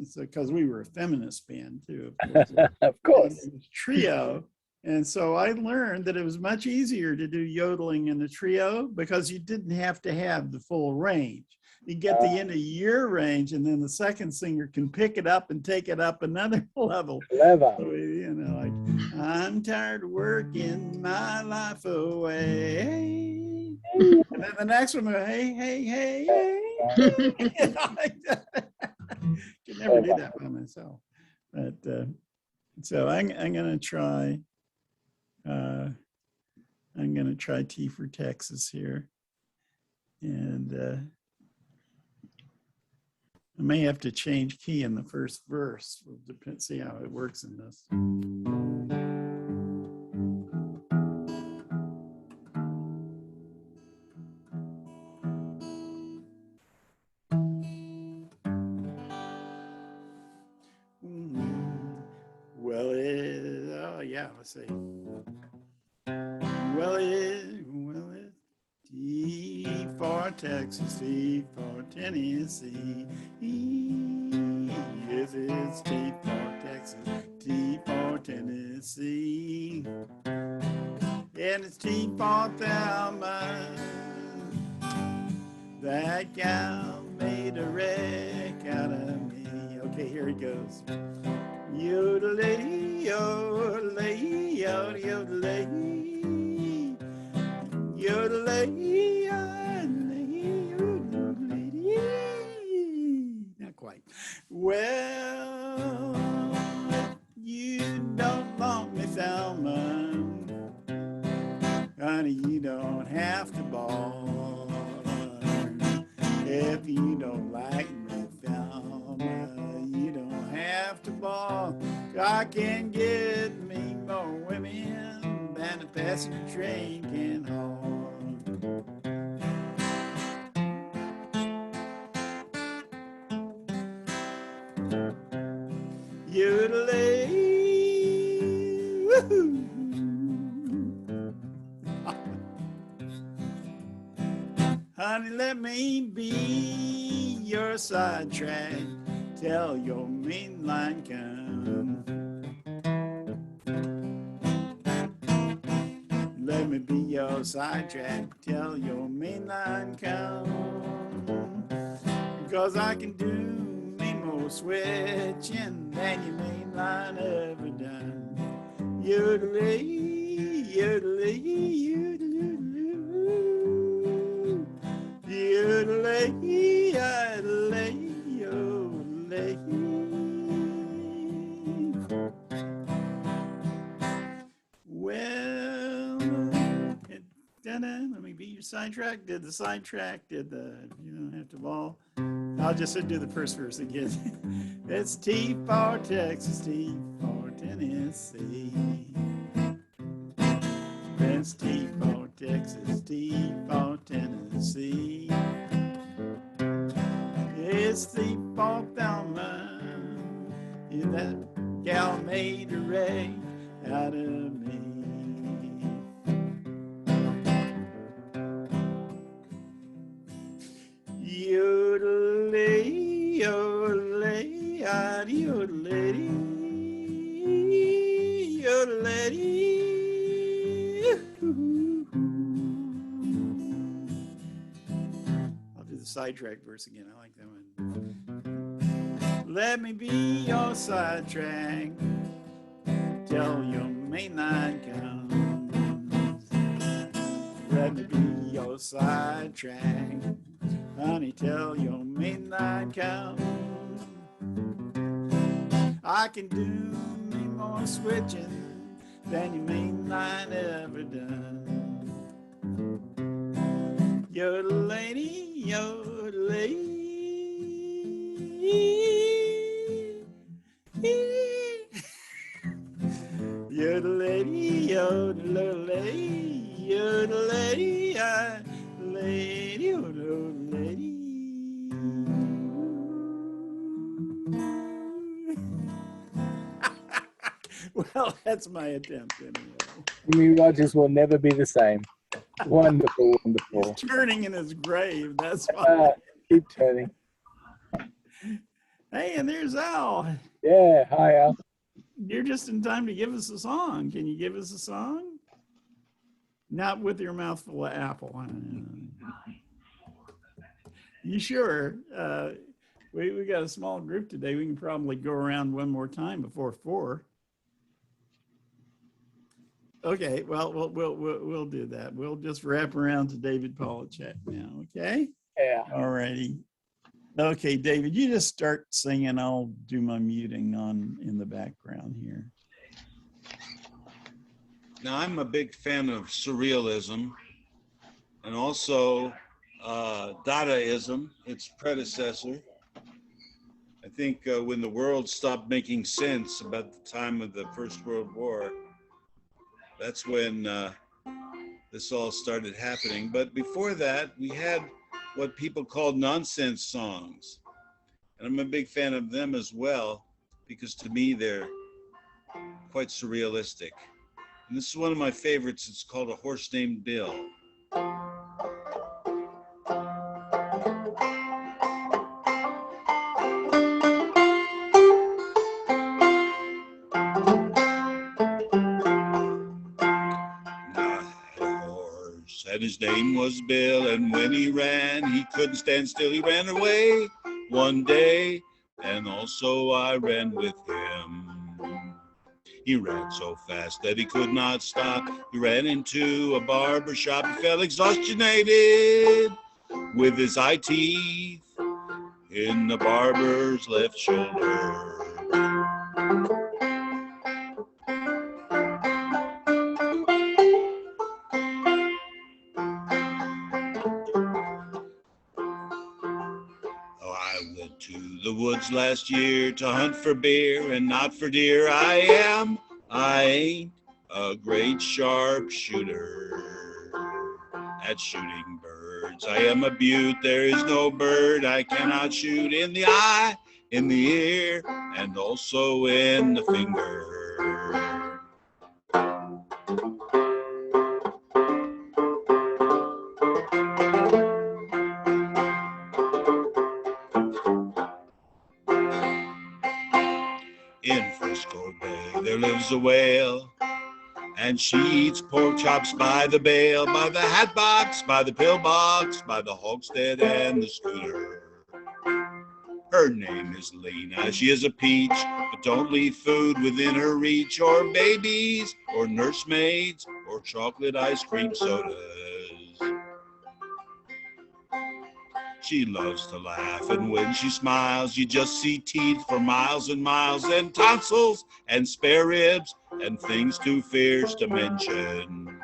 so because we were a feminist band too, of course. Of course. It was trio, and so I learned that it was much easier to do yodeling in a trio because you didn't have to have the full range. You get the end of your range, and then the second singer can pick it up and take it up another level. Clever. So, you know, like, I'm tired of working my life away. And then the next one, hey, hey, hey, hey. Could never do that by myself. But so I'm gonna try. I'm gonna try T for Texas here, and I may have to change key in the first verse. We'll see how it works in this. Well, oh yeah, let's see. Well, T for Texas, T for Tennessee. Yes, it's T for Texas, T for Tennessee. And it's T for Thelma. That gal made a wreck out of me. Okay, here it goes. Yodelay, yodelay, yodelay, yodelay, yodelay. Not quite. Well, you don't want me, Thelma. Honey, you don't have to bawl. If you don't like me, Thelma, you don't have to bawl. I can get me more women than a passenger train can haul. Yodelay, woohoo! Honey, let me be your sidetrack till your main line come. Let me be your sidetrack till your main line come. Because I can do me more switching than your main line ever done. Yodelay, yodelay, yodelay. Yodelay, yodelay, yodelay. Well, let me be your sidetrack. Did the sidetrack? Did the, you don't have to ball. I'll just do the first verse again. It's T for Texas, T for Tennessee. It's T for Texas, T for Tennessee. It's T for Thelma. Yeah, that gal made a wreck out of me. Yodelay, yodelay, yodelay, yodelay. I'll do the sidetrack verse again. I like that one. Let me be your sidetrack till your main line comes. let me be your sidetrack. Honey, till your midnight come. I can do me more switching than your midnight ever done. You're the lady, you're the lady. You're the lady, you're the little lady, you're the lady, lady, you're the lady. Well, that's my attempt anyway. Jimmy Rogers will never be the same. Wonderful, wonderful. He's turning in his grave, that's why. Keep turning. Hey, and there's Al. Yeah, hi Al. You're just in time to give us a song. Can you give us a song? Not with your mouth full of apple. You sure? We got a small group today. We can probably go around one more time before 4. Okay, well, we'll do that. We'll just wrap around to David Polachek now, okay? Yeah. All righty. Okay, David, you just start singing. I'll do my muting on in the background here. Now, I'm a big fan of surrealism and also Dadaism, its predecessor. I think when the world stopped making sense about the time of the First World War, that's when this all started happening. But before that, we had what people called nonsense songs. And I'm a big fan of them as well, because to me, they're quite surrealistic. And this is one of my favorites. It's called A Horse Named Bill. And his name was Bill, and when he ran, he couldn't stand still. He ran away one day, and also I ran with him. He ran so fast that he could not stop. He ran into a barber shop. He fell exhausted with his eye teeth in the barber's left shoulder. The woods last year to hunt for beer and not for deer. I ain't a great sharpshooter at shooting birds. I am a beaut, there is no bird I cannot shoot in the eye, in the ear, and also in the finger. In Frisco Bay there lives a whale, and she eats pork chops by the bale, by the hat box, by the pillbox, by the hogshead and the schooner. Her name is Lena, she is a peach, but don't leave food within her reach, or babies, or nursemaids, or chocolate ice cream sodas. She loves to laugh, and when she smiles, you just see teeth for miles and miles, and tonsils, and spare ribs, and things too fierce to mention.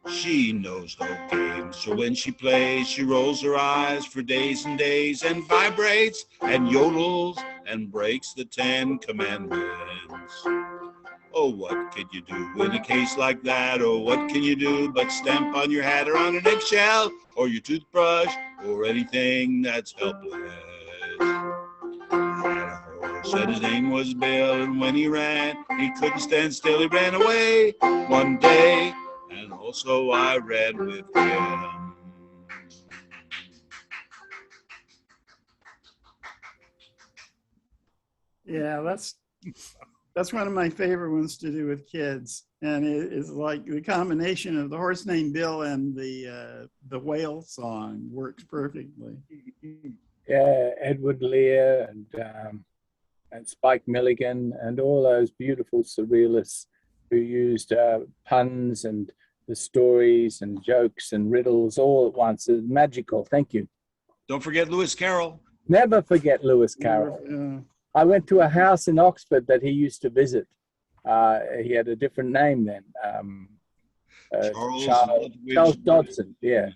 She knows no games, so when she plays, she rolls her eyes for days and days, and vibrates, and yodels, and breaks the 10 Commandments. Oh, what could you do in a case like that? Oh, what can you do but stamp on your hat or on an eggshell, or your toothbrush, or anything that's helpless? Had a horse, and his name was Bill, and when he ran, he couldn't stand still. He ran away one day, and also I ran with him. Yeah, that's one of my favorite ones to do with kids, and it is like the combination of the horse named Bill and the whale song works perfectly. Yeah, Edward Lear and Spike Milligan and all those beautiful surrealists who used puns and the stories and jokes and riddles all at once. It's magical. Thank you. Don't forget Lewis Carroll. Never forget Lewis Carroll. I went to a house in Oxford that he used to visit. He had a different name then. Charles Dodson, yeah.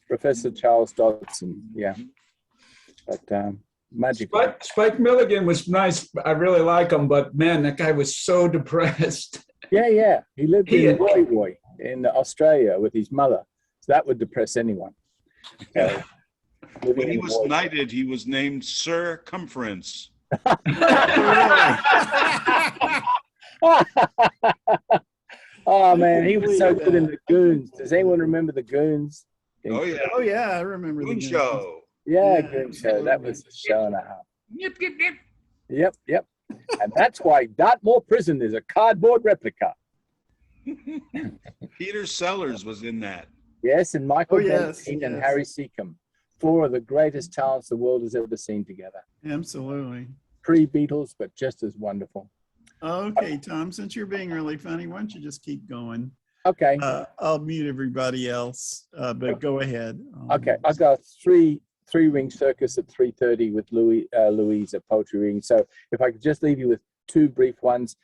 Professor Charles Dodson, yeah. But magical. Spike Milligan was nice. I really like him, but man, that guy was so depressed. Yeah. He lived in Roy in Australia with his mother. So that would depress anyone. When he was knighted, he was named Sir Cumference. Oh man, he was so good in the Goons. Does anyone remember the Goons? Oh yeah. Oh yeah, I remember Goon the Show. Yeah, Goon Show. That was a show and a half. Yep. And that's why Dartmoor Prison is a cardboard replica. Peter Sellers was in that. Yes, and Michael yes, Bentine and yes. Harry Seacombe. Four of the greatest talents the world has ever seen together. Absolutely. Pre-Beatles, but just as wonderful. Okay, Tom, since you're being really funny, why don't you just keep going? Okay. I'll mute everybody else, but go ahead. Okay, I've got three-ring circus at 3:30 with Louise at poetry reading. So if I could just leave you with two brief ones.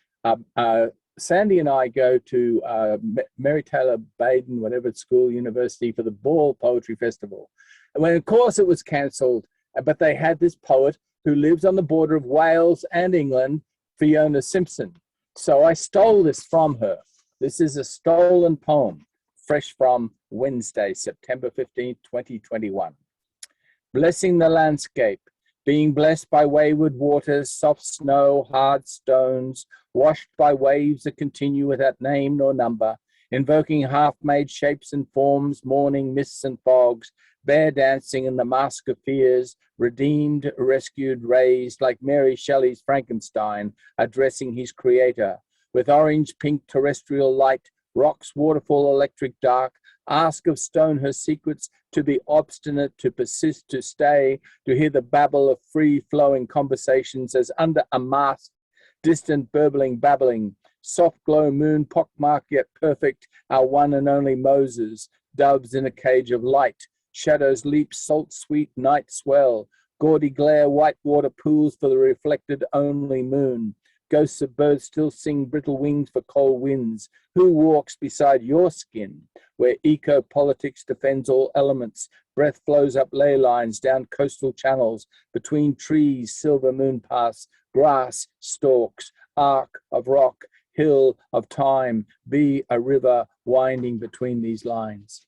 Sandy and I go to Mary Taylor Baden, whatever school, university, for the Ball Poetry Festival. And when, of course, it was cancelled, but they had this poet who lives on the border of Wales and England, Fiona Simpson. So I stole this from her. This is a stolen poem, fresh from Wednesday, September 15th, 2021. Blessing the landscape, being blessed by wayward waters, soft snow, hard stones, washed by waves that continue without name nor number, invoking half-made shapes and forms, morning mists and fogs, bear dancing in the mask of fears, redeemed, rescued, raised, like Mary Shelley's Frankenstein, addressing his creator. With orange-pink terrestrial light, rocks, waterfall, electric dark, ask of stone her secrets, to be obstinate, to persist, to stay, to hear the babble of free-flowing conversations as under a mask, distant burbling babbling, soft glow moon, pockmarked yet perfect, our one and only Moses, doves in a cage of light, shadows leap, salt sweet night swell, gaudy glare, white water pools for the reflected only moon. Ghosts of birds still sing brittle wings for cold winds. Who walks beside your skin, where eco-politics defends all elements? Breath flows up ley lines, down coastal channels, between trees, silver moon pass, grass stalks, arc of rock, hill of time, be a river winding between these lines.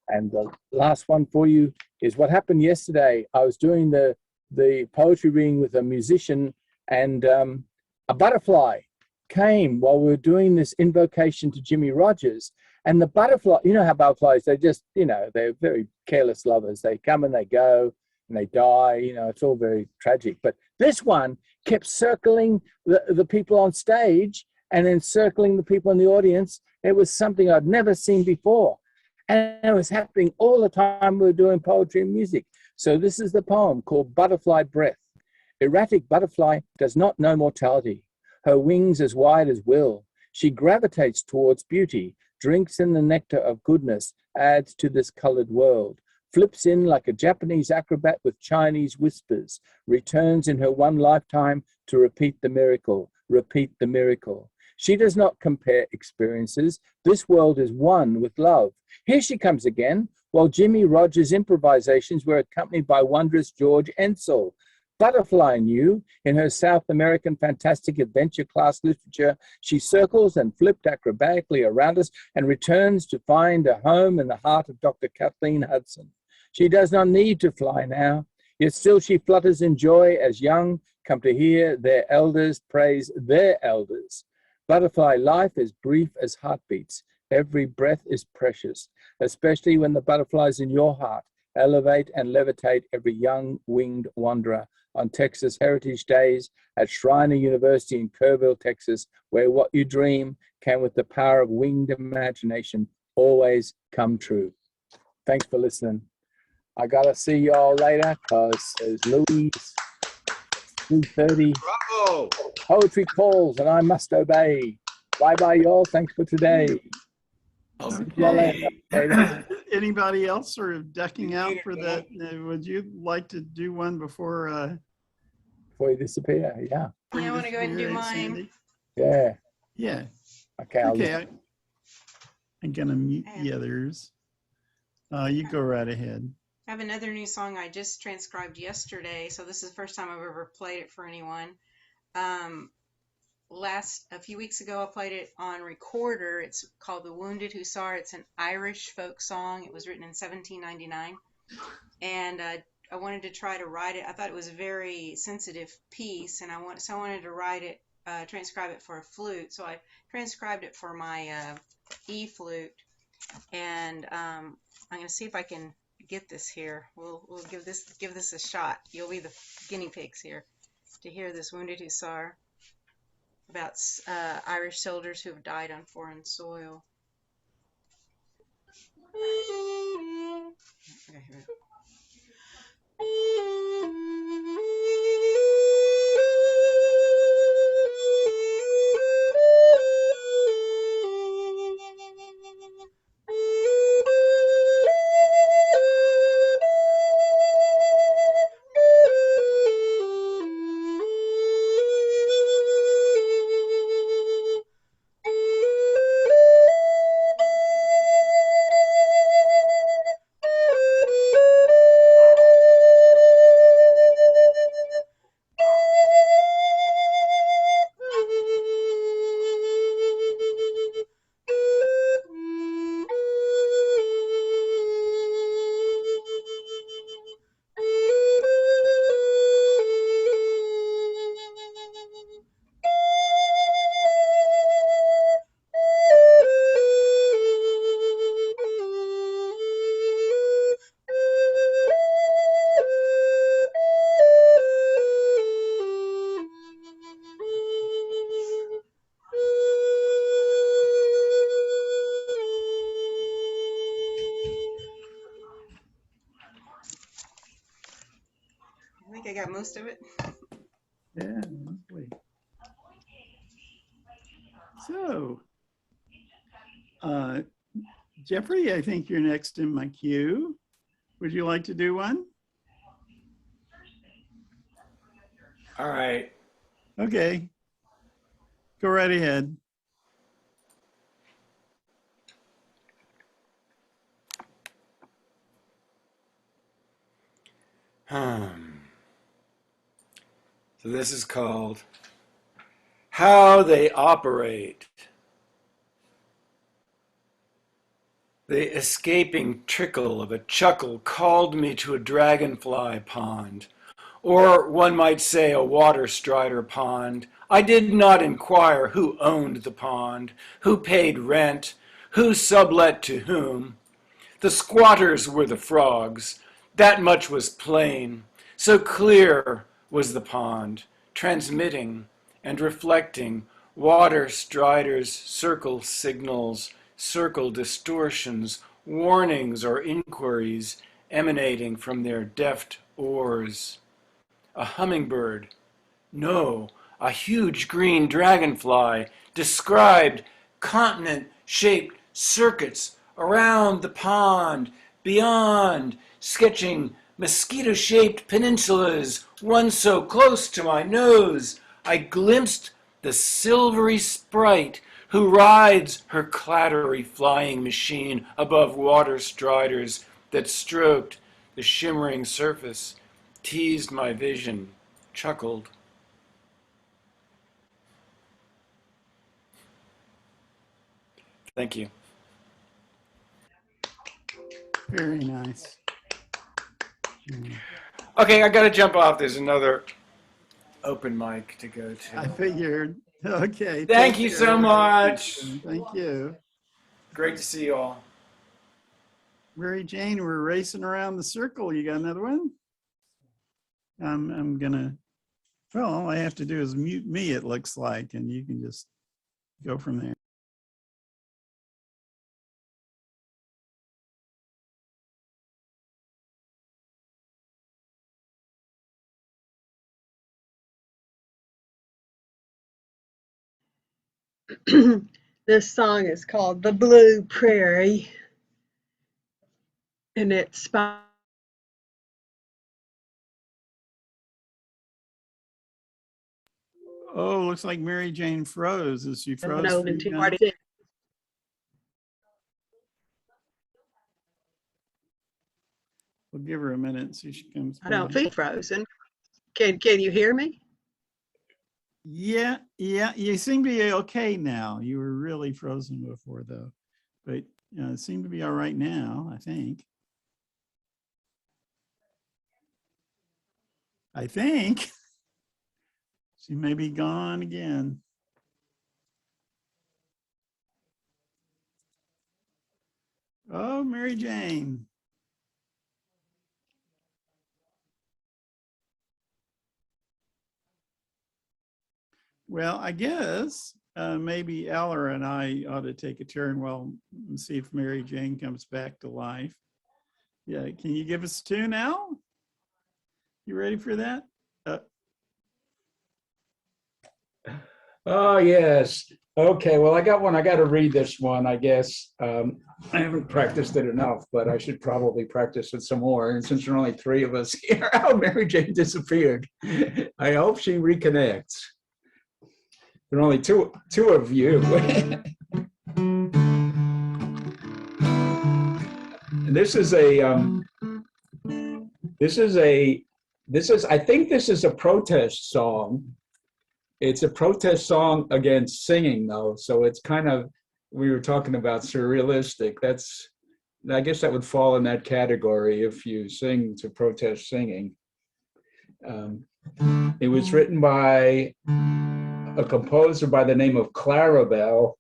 And the last one for you is what happened yesterday. I was doing the poetry reading with a musician, and a butterfly came while we were doing this invocation to Jimmy Rogers. And the butterfly, you know how butterflies, they just, they're very careless lovers. They come and they go and they die, it's all very tragic. But this one kept circling the people on stage and then circling the people in the audience. It was something I'd never seen before. And it was happening all the time we were doing poetry and music. So this is the poem called Butterfly Breath. Erratic butterfly does not know mortality. Her wings as wide as will. She gravitates towards beauty, drinks in the nectar of goodness, adds to this colored world, flips in like a Japanese acrobat with Chinese whispers, returns in her one lifetime to repeat the miracle, repeat the miracle. She does not compare experiences. This world is one with love. Here she comes again, while Jimmy Rogers' improvisations were accompanied by wondrous George Ensel. Butterfly knew, in her South American fantastic adventure class literature, she circles and flipped acrobatically around us and returns to find a home in the heart of Dr. Kathleen Hudson. She does not need to fly now, yet still she flutters in joy as young come to hear their elders praise their elders. Butterfly life is brief as heartbeats. Every breath is precious, especially when the butterflies in your heart elevate and levitate every young winged wanderer on Texas Heritage Days at Schreiner University in Kerrville, Texas, where what you dream can, with the power of winged imagination, always come true. Thanks for listening. I gotta see y'all later, cause it's Louise 2:30. Bravo! Poetry calls, and I must obey. Bye bye, y'all. Thanks for today. I'll See y'all later. Anybody else sort of decking out for that? Would you like to do one before Before you disappear, yeah. Yeah, I want to go ahead and do disappear, mine. Sandy? Yeah. Yeah. Okay. Okay. I'm gonna mute the others. You go right ahead. I have another new song I just transcribed yesterday, so this is the first time I've ever played it for anyone. A few weeks ago, I played it on recorder. It's called The Wounded Hussar. It's an Irish folk song. It was written in 1799, and I wanted to try to write it. I thought it was a very sensitive piece, and I wanted to write it, transcribe it for a flute. So I transcribed it for my E flute, and I'm going to see if I can get this here. We'll give this a shot. You'll be the guinea pigs here to hear this Wounded Hussar about Irish soldiers who have died on foreign soil. Okay, here we go. I think I got most of it. Yeah, lovely. So, Jeffrey, I think you're next in my queue. Would you like to do one? All right. Okay. Go right ahead. So this is called How They Operate. The escaping trickle of a chuckle called me to a dragonfly pond, or one might say a water strider pond. I did not inquire who owned the pond, who paid rent, who sublet to whom. The squatters were the frogs, that much was plain. So clear was the pond, transmitting and reflecting water striders, circle signals, circle distortions, warnings or inquiries emanating from their deft oars. A hummingbird, no, a huge green dragonfly, described continent-shaped circuits around the pond, beyond, sketching mosquito-shaped peninsulas, one so close to my nose, I glimpsed the silvery sprite who rides her clattery flying machine above water striders that stroked the shimmering surface, teased my vision, chuckled. Thank you. Very nice. Okay, I gotta jump off. There's another open mic to go to. I figured. Okay. Thank you so much. Thank you. Great to see you all. Mary Jane, we're racing around the circle. You got another one? I'm gonna, well, all I have to do is mute me, it looks like, and you can just go from there. This song is called The Blue Prairie, and it's by Oh, looks like Mary Jane froze. Is she froze for Nolan you T. guys? Marty. We'll give her a minute, see if she comes I don't back. feel frozen. Can you hear me? Yeah, you seem to be okay now. You were really frozen before though, but it seemed to be all right now, I think. She may be gone again. Oh, Mary Jane. Well, I guess maybe Ella and I ought to take a turn and see if Mary Jane comes back to life. Yeah, can you give us two now? You ready for that? Oh, yes. Okay, well, I got one. I got to read this one, I guess. I haven't practiced it enough, but I should probably practice it some more. And since there are only three of us here, how Mary Jane disappeared. I hope she reconnects. There are only two of you. And I think this is a protest song. It's a protest song against singing, though. So it's kind of, we were talking about surrealistic. I guess that would fall in that category if you sing to protest singing. It was written by a composer by the name of Clarabelle,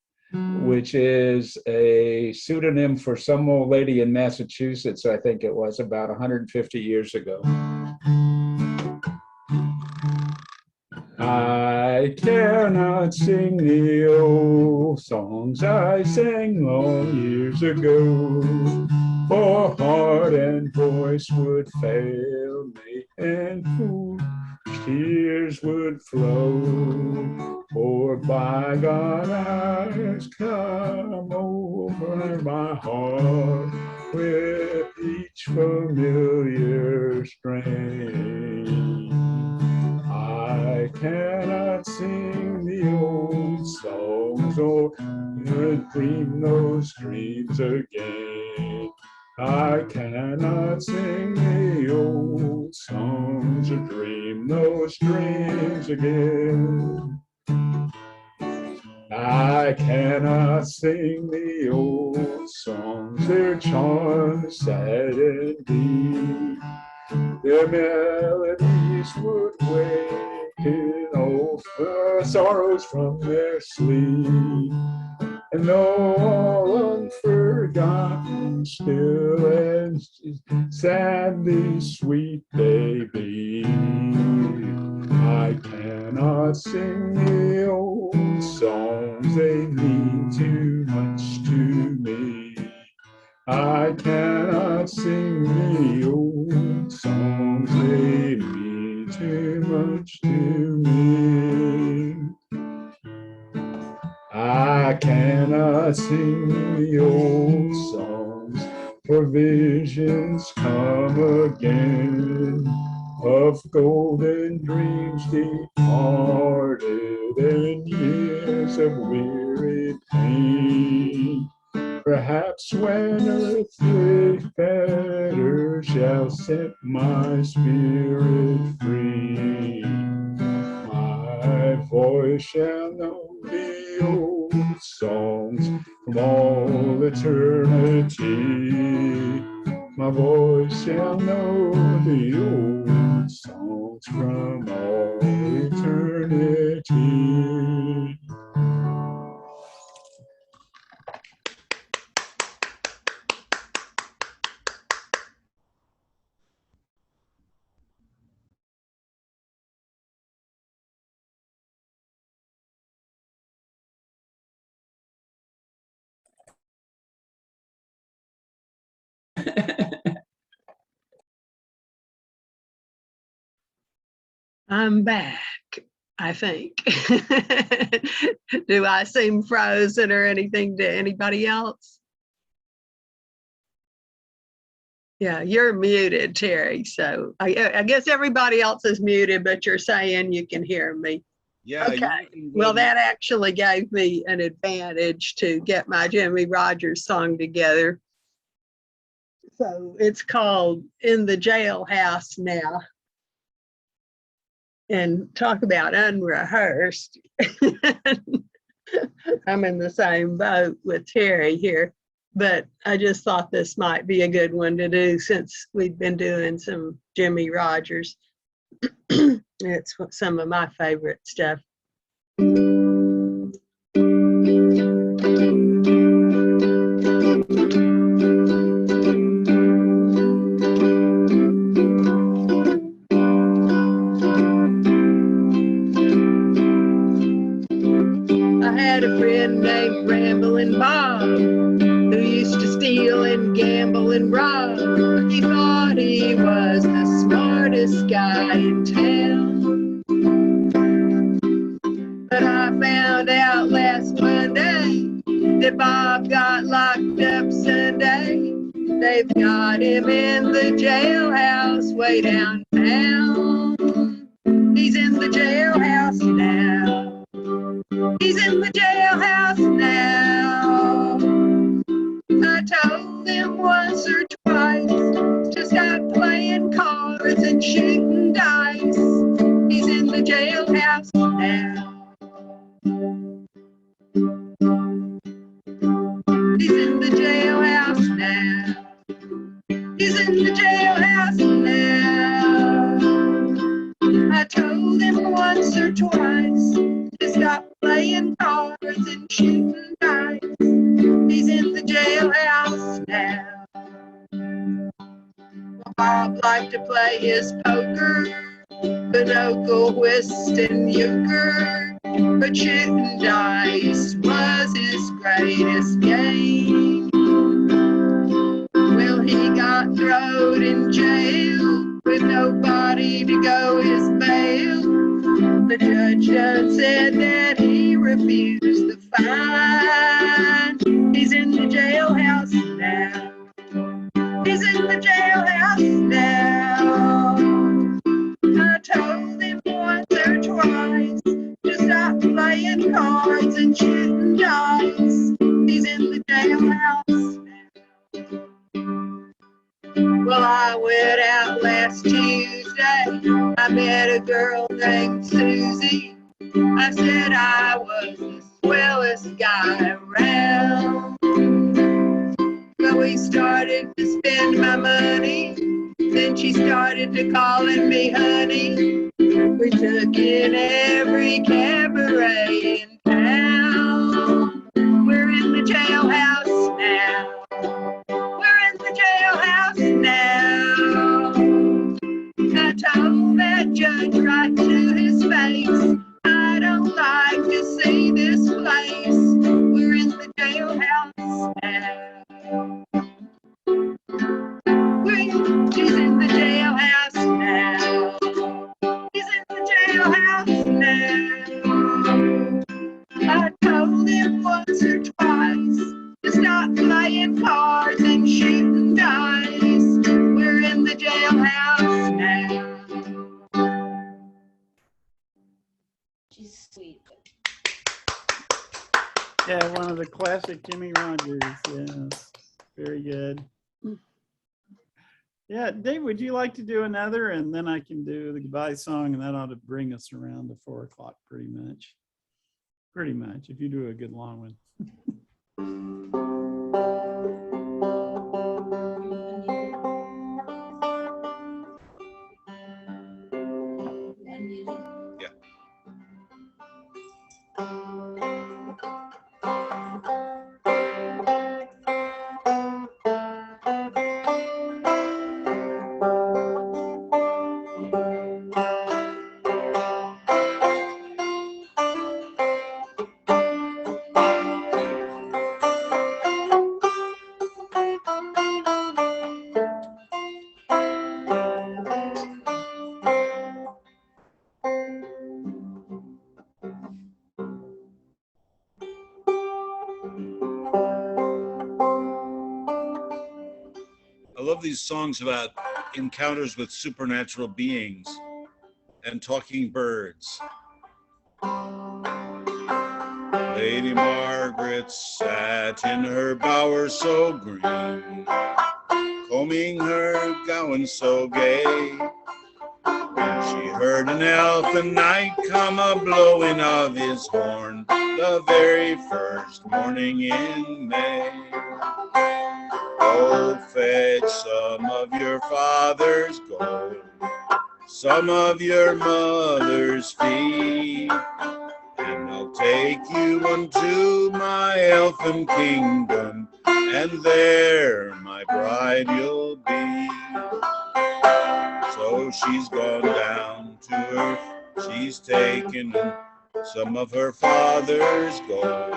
which is a pseudonym for some old lady in Massachusetts, I think it was, about 150 years ago. I cannot sing the old songs I sang long years ago, for heart and voice would fail me, and tears would flow, for bygone hours come over my heart with each familiar strain. I cannot sing the old songs or dream those dreams again. I cannot sing the old songs or dream those dreams again. I cannot sing the old songs, their charms sad indeed. Their melodies would waken old sorrows from their sleep. And though all unforgotten, still and sadly sweet they be, I cannot sing the old songs, they mean too much to me. I cannot sing the old songs, they mean too much to me. I cannot sing the old songs, for visions come again of golden dreams departed and years of weary pain. Perhaps when earthly fetters shall set my spirit free, my voice shall know the old songs from all eternity. My voice shall know the old songs from all eternity. I'm back. I think. Do I seem frozen or anything to anybody else? Yeah, you're muted, Terry. So I guess everybody else is muted, but you're saying you can hear me. Yeah. Okay. Well, that actually gave me an advantage to get my Jimmy Rogers song together. So it's called In the Jailhouse Now. And talk about unrehearsed. I'm in the same boat with Terry here, but I just thought this might be a good one to do since we've been doing some Jimmy Rogers. It's some of my favorite stuff. I had a friend named Ramblin' Bob who used to steal and gamble and rob. He thought he was the smartest guy in town. But I found out last Monday that Bob got locked up Sunday. They've got him in the jailhouse way downtown. He's in the jailhouse now. He's in the jailhouse now. I told him once or twice to stop playing cards and shooting dice. He's in the jailhouse now. He's in the jailhouse now. He's in the jailhouse now. I told him once or twice to stop playing cards and shooting dice. He's in the jailhouse now. Bob liked to play his poker, pinochle, whist, and euchre, but shooting dice was his greatest game. Well, he got thrown in jail with nobody to go his bail. The judge done said that he refused the fine. He's in the jailhouse now. He's in the jailhouse now. I told him once or twice to stop playing cards and shooting dice. He's in the jailhouse now. Well, I went out last Tuesday. I met a girl named Susie. I said I was the swellest guy around. Well, we started to spend my money. Then she started to calling me honey. We took in every cabaret in town. We're in the jailhouse now. We're in the jailhouse now. I told that judge right to his face, I don't like to see this place. We're in the jailhouse now. She's in the jailhouse now. He's in the jailhouse now. I told him once or twice to stop playing cards and shooting dice. We're in the jailhouse now. She's sweet. Yeah, one of the classic Jimmy Rogers. Yes, very good. Yeah, Dave, would you like to do another? And then I can do the goodbye song, and that ought to bring us around to 4 o'clock pretty much. Pretty much, if you do a good long one. Yeah. these songs about encounters with supernatural beings and talking birds. Lady Margaret sat in her bower so green, combing her gown so gay, when she heard an elfin knight come a-blowing of his horn the very first morning in May. Go fetch some of your father's gold, some of your mother's fee, and I'll take you unto my elfin kingdom, and there my bride you'll be. So she's gone down to earth, she's taken some of her father's gold,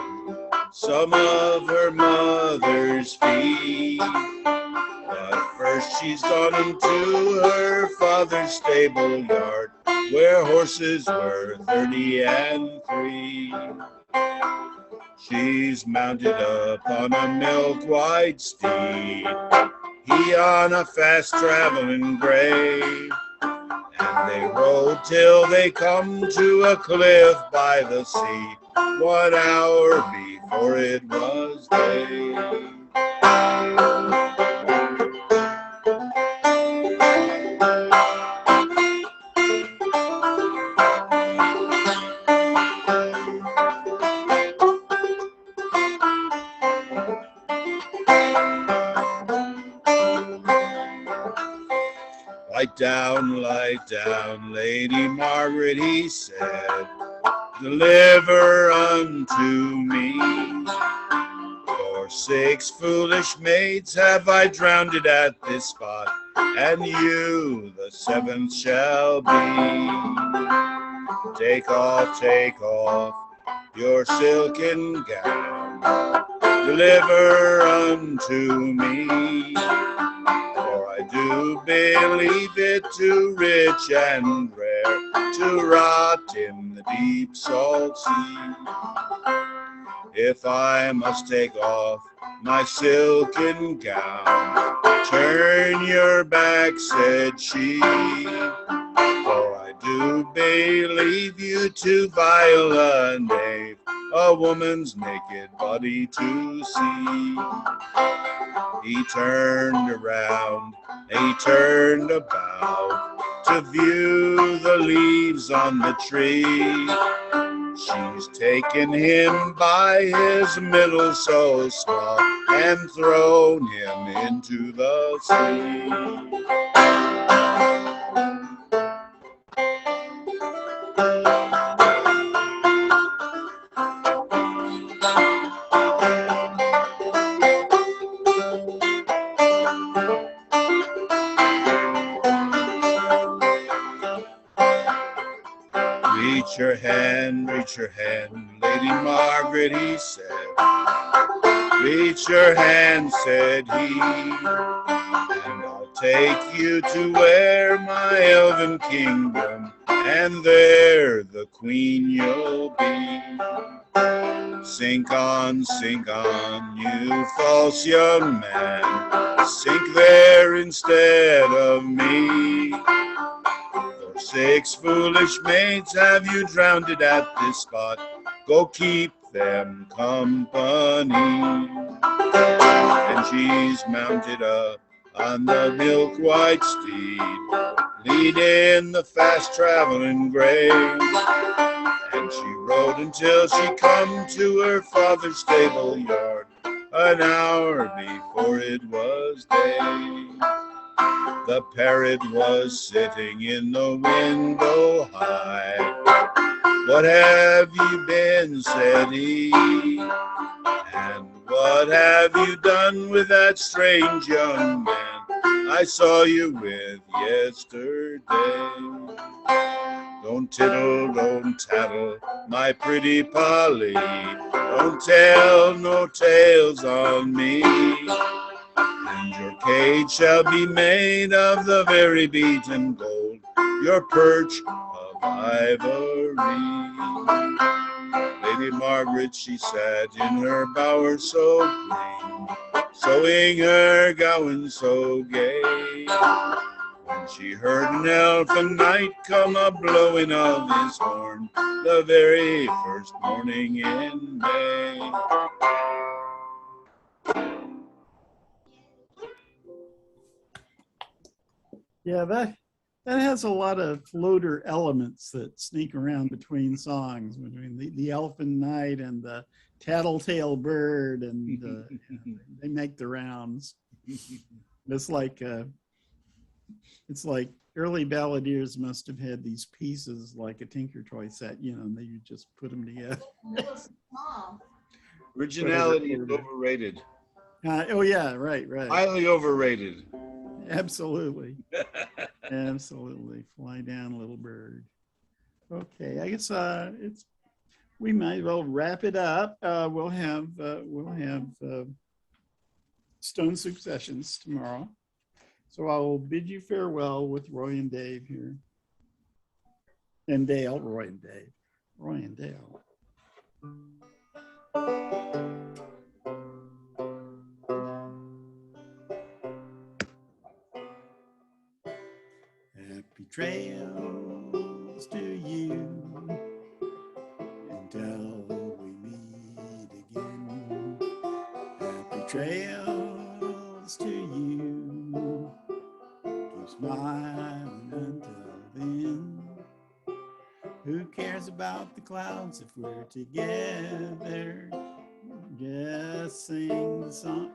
some of her mother's fee. But first she's gone into her father's stable yard, where horses were 30 and 3. She's mounted upon a milk-white steed, he on a fast-traveling gray, and they rode till they come to a cliff by the sea, 1 hour before it was day. Lie down, Lady Margaret, he said, deliver unto me. For 6 foolish maids have I drowned at this spot, and you the 7th shall be. Take off your silken gown, deliver unto me. I do believe it too rich and rare to rot in the deep salt sea. If I must take off my silken gown, turn your back, said she, for I do believe you too vile a knave, a woman's naked body to see. He turned around, he turned about to view the leaves on the tree. She's taken him by his middle so small and thrown him into the sea. Reach your hand, Lady Margaret, he said. Reach your hand, said he, and I'll take you to where my elven kingdom, and there the queen you'll be. Sink on, you false young man, sink there instead of me. 6 foolish maids have you drowned at this spot, go keep them company. And she's mounted up on the milk-white steed, leading the fast-traveling gray, and she rode until she come to her father's stable yard, 1 hour before it was day. The parrot was sitting in the window high. What have you been, said he, and what have you done with that strange young man I saw you with yesterday? Don't tittle, don't tattle, my pretty Polly, don't tell no tales on me. And your cage shall be made of the very beaten gold, your perch of ivory. Lady Margaret, she sat in her bower so green, sewing her gown so gay. When she heard an elfin knight come a-blowing of his horn, the very first morning in May. Yeah, that has a lot of floater elements that sneak around between songs, between the Elfin Knight and the Tattletale Bird, and they make the rounds. It's like early balladeers must have had these pieces like a Tinker Toy set, you know, and they would just put them together. Originality is overrated. Oh yeah, right. Highly overrated. Absolutely. Absolutely. Fly down, little bird. Okay, I guess we might as well wrap it up. We'll have Stone Soup sessions tomorrow. So I will bid you farewell with Roy and Dave here. And Dale, Roy and Dave. Roy and Dale. Happy trails to you until we meet again. Happy trails to you. Keep smiling until then. Who cares about the clouds if we're together? Just sing the song.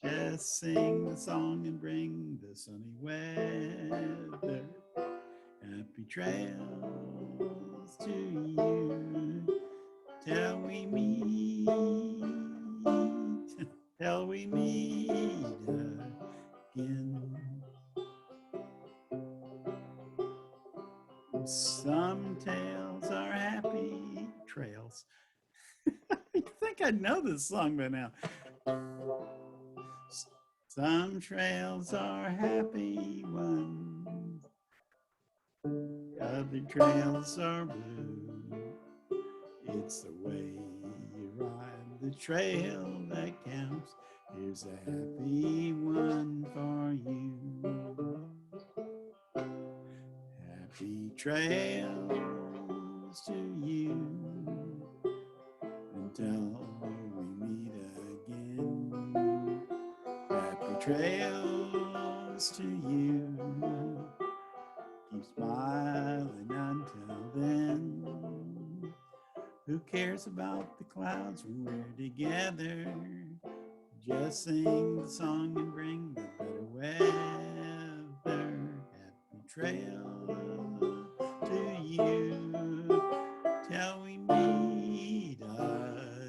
Just sing the song and bring the sunny weather. Happy trails to you till we meet, till we meet again. Some tales are happy trails. I think I know this song by now. Some trails are happy ones, other trails are blue. It's the way you ride the trail that counts. Here's a happy one for you. Happy trails to you until we meet again. Happy trails to you. Keep smiling until then. Who cares about the clouds when we're together? Just sing the song and bring the better weather. Happy trails to you till we meet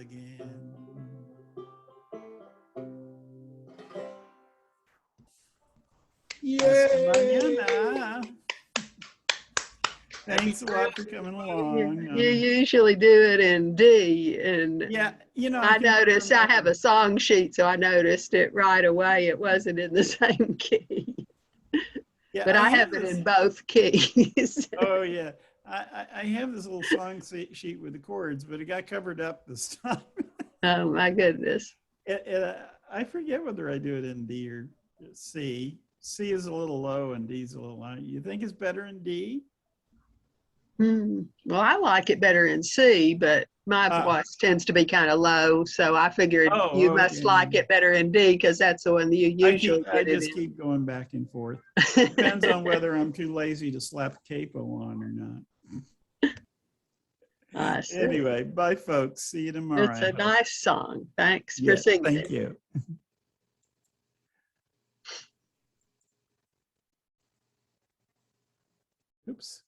again. Yay! Thanks a lot for coming along. You usually do it in D, and yeah, you know, I noticed I have a song sheet, so I noticed it right away. It wasn't in the same key, yeah, but I have it in both keys. Oh yeah, I have this little song sheet with the chords, but it got covered up this time. Oh my goodness! I forget whether I do it in D or C. C is a little low and D is a little high. You think it's better in D? Well, I like it better in C, but my voice tends to be kind of low, so I figured you must like it better in D because that's the one that you usually I just keep going back and forth. Depends on whether I'm too lazy to slap a capo on or not. Anyway, bye folks. See you tomorrow. It's a nice song. Thanks for singing. Thank you. Oops.